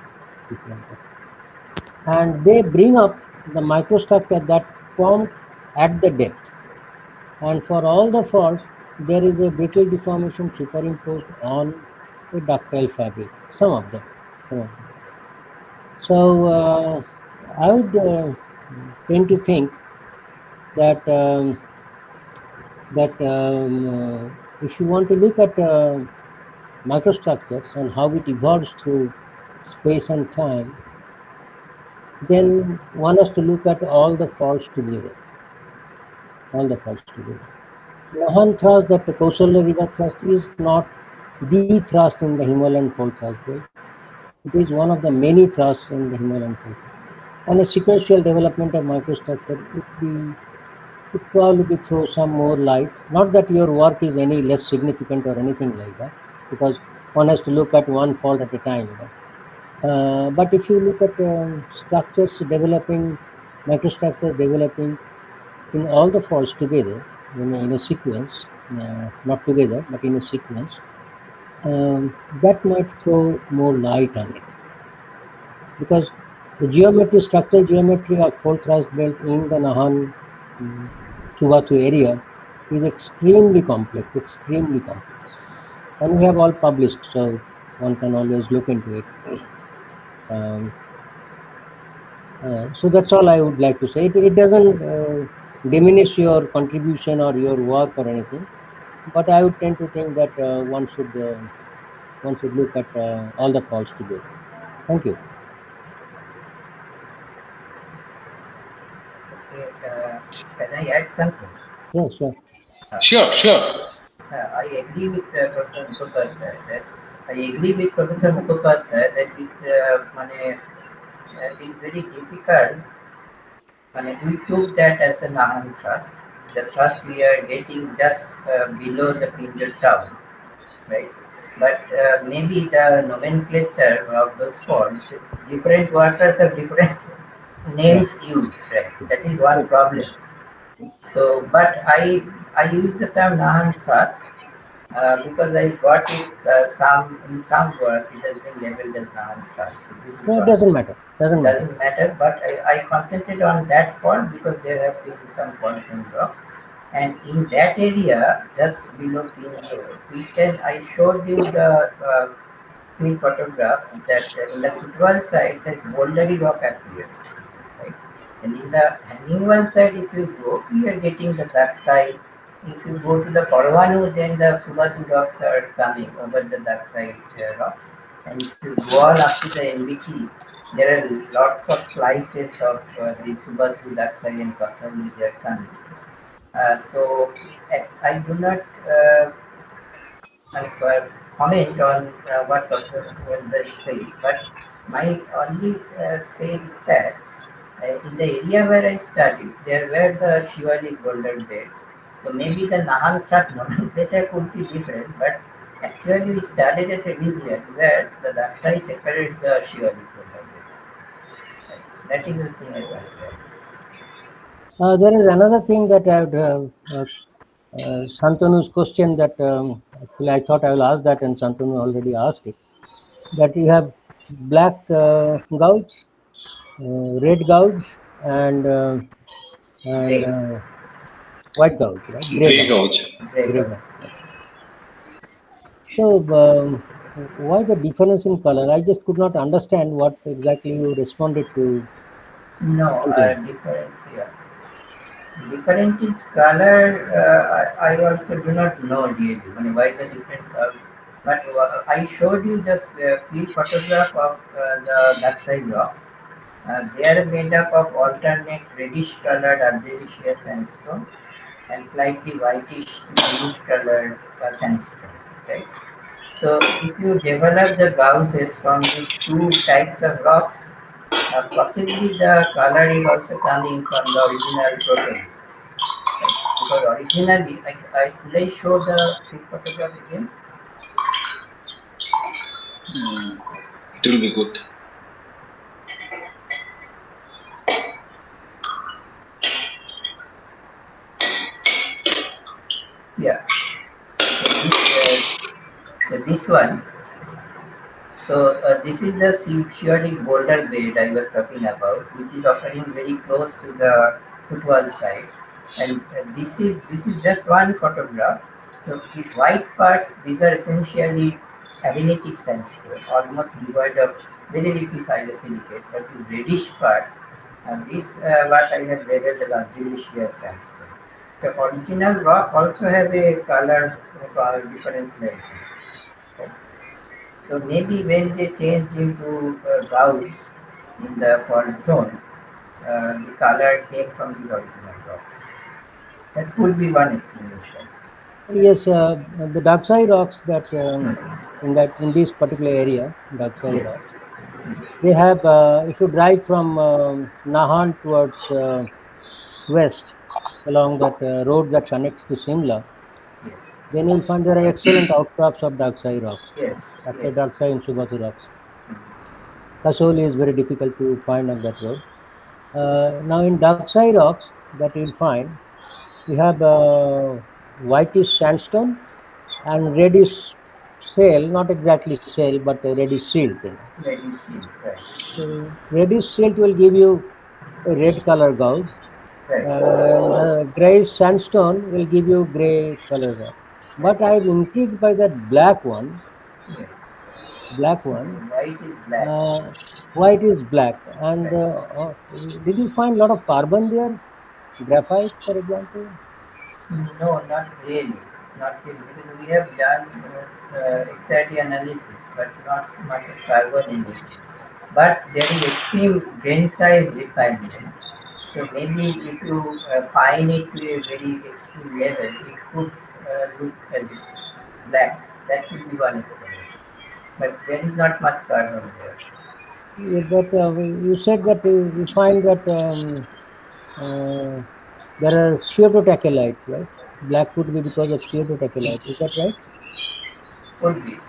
And they bring up the microstructure that formed at the depth. And for all the faults, there is a brittle deformation superimposed on a ductile fabric, some of them. So I would tend to think that if you want to look at microstructures and how it evolves through space and time, then one has to look at all the faults together. Nahan thrust, that the Kausala River thrust, is not the thrust in the Himalayan fold thrust belt. It is one of the many thrusts in the Himalayan fold. And a sequential development of microstructure would probably throw some more light. Not that your work is any less significant or anything like that, because one has to look at one fault at a time. But if you look at structures developing, microstructures developing in all the faults together in a sequence, not together but in a sequence, that might throw more light on it, because the structural geometry of fold thrust belt in the Nahan Chubatu area is extremely complex, and we have all published, so one can always look into it. So that's all I would like to say. It doesn't diminish your contribution or your work or anything, but I would tend to think that one should look at all the faults together. Thank you. Okay, can I add something? Yeah, sure. Sure, sure. I agree with Professor Mukhopadhyay that it's very difficult. We took that as the Nahan thrust. The thrust we are getting just below the Pinjal town, right? But maybe the nomenclature of those faults, different waters have different names used, right? That is one problem. So, but I use the term Nahan thrust because I got it some in some work it has been labeled as Nahan thrust. So this is No, it one. doesn't matter. Doesn't matter. Doesn't matter, but I concentrate on that fault because there have been some faults in rocks. And in that area, just below Pinjal, I showed you the field photograph that in the footwall side, there's bouldery rock appears, right? And in the hanging wall side, if you go, you are getting the dark side. If you go to the Parvanu, then the Subatu rocks are coming over the dark side rocks. And if you go on up to the NBT, there are lots of slices of the Subatu, Daksai and Kasari they are coming. So I do not comment on what Professor Welder said, but my only say is that in the area where I studied, there were the Shivalik boulder beds. So maybe the Nahan thrust nomenclature could be different, but actually we studied at a region where the Daksai separates the Shivalik boulder bed. That is the thing I want to add. There is another thing that I would Santanu's question that actually I thought I will ask that, and Santanu already asked it. That you have black gouge, red gouge, and white gouge, right? Grey gouge. Grey gouge. So why the difference in color? I just could not understand what exactly you responded to. No, different. Yeah. Different is color. I also do not know really. I mean, why the different colors. But I showed you the field photograph of the Daksai rocks. They are made up of alternate reddish colored argillaceous sandstone and slightly whitish greenish colored sandstone. Right. So if you develop the gouges from these two types of rocks, possibly the color is also coming from the original proto. Right? Because originally, will I show the field photograph again? It will be good. Yeah. So this one. So this is the periodic boulder bed I was talking about, which is occurring very close to the footwall side. And this is just one photograph. So these white parts, these are essentially adenitic sandstone, almost devoid of very little phyllosilicate. But this reddish part, this what I have labeled as argillaceous sandstone. The original rock also have a color difference like this. Okay. So maybe when they change into gauge in the fault zone, the color came from the original rocks. That could be one explanation. Yes, the Daksai rocks that in this particular area, Daksai rocks, they have. If you drive from Nahan towards west along that road that connects to Simla, then you'll find there are excellent outcrops of Daksai rocks. After Daksai and Subatu rocks. Kasoli is very difficult to find on that road. Now in Daksai rocks that you'll find, you have whitish sandstone and reddish shale, not exactly shale, but reddish silt. Reddish silt, right. So reddish silt will give you a red color gauge, and grayish sandstone will give you gray color rock. But I am intrigued by that black one. Yes. Black one. White is black. White is black. And did you find a lot of carbon there? Graphite, for example? No, not really. Not really. Because we have done XRD analysis, but not much of carbon in it. But there is extreme grain size refinement. So maybe if you fine it to a very extreme level, it could look as black. That could be one explanation. But there is not much carbon there. Yeah, but you said that you find that there are pseudotachylite, right? Black could be because of pseudotachylite. Is that right? Could be.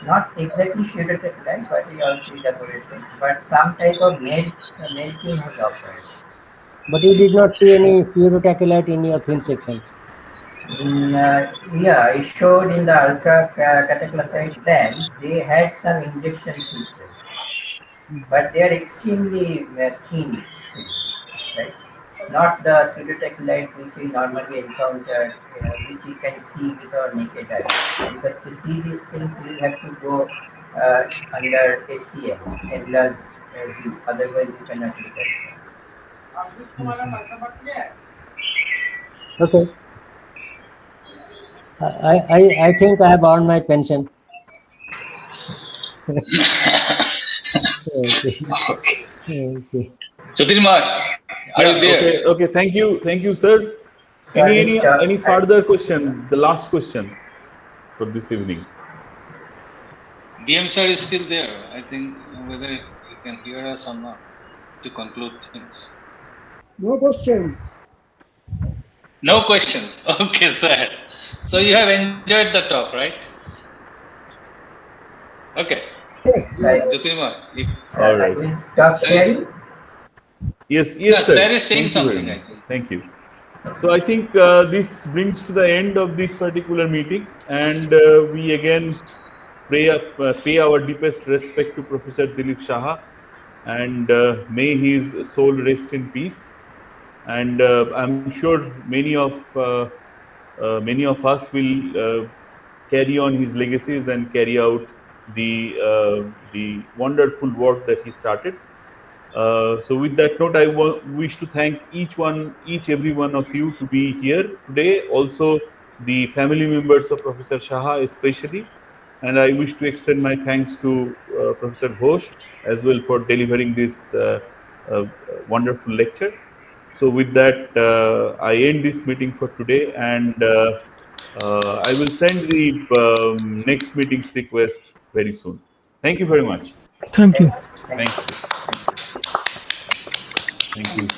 Not exactly shaded at light, but we also evaporated. But some type of melting has occurred. But you did not see any pseudotachylite in your thin sections. Yeah, it showed in the ultra cataclysite bands, they had some injection features, but they are extremely thin films, right? Not the pseudotachylite which we normally encounter, which we can see with our naked eye. Because to see these things, we have to go under SCM, enlarged view, otherwise you cannot look at them. Okay. I think I have earned my pension. Okay. Okay. Jyotirmoy, are you there? Okay. Thank you, sir. So Any further question? The last question for this evening. DM sir is still there. I think whether he can hear us or not to conclude things. No questions. No questions. Okay, sir. So you have enjoyed the talk, right? Okay. Yes, yes. Jyotirmoy, All right. Will stop sharing? Yes, no, sir. sir is saying Thank you very something. I much. think. Thank you. So I think this brings to the end of this particular meeting, and we again pay our deepest respect to Professor Dilip Saha, and may his soul rest in peace. And I'm sure many of us will carry on his legacies and carry out the wonderful work that he started. So with that note, I wish to thank every one of you to be here today. Also, the family members of Professor Saha especially. And I wish to extend my thanks to Professor Ghosh as well for delivering this wonderful lecture. So with that, I end this meeting for today, and I will send the next meeting's request very soon. Thank you very much. Thank you. Thank you. Thank you.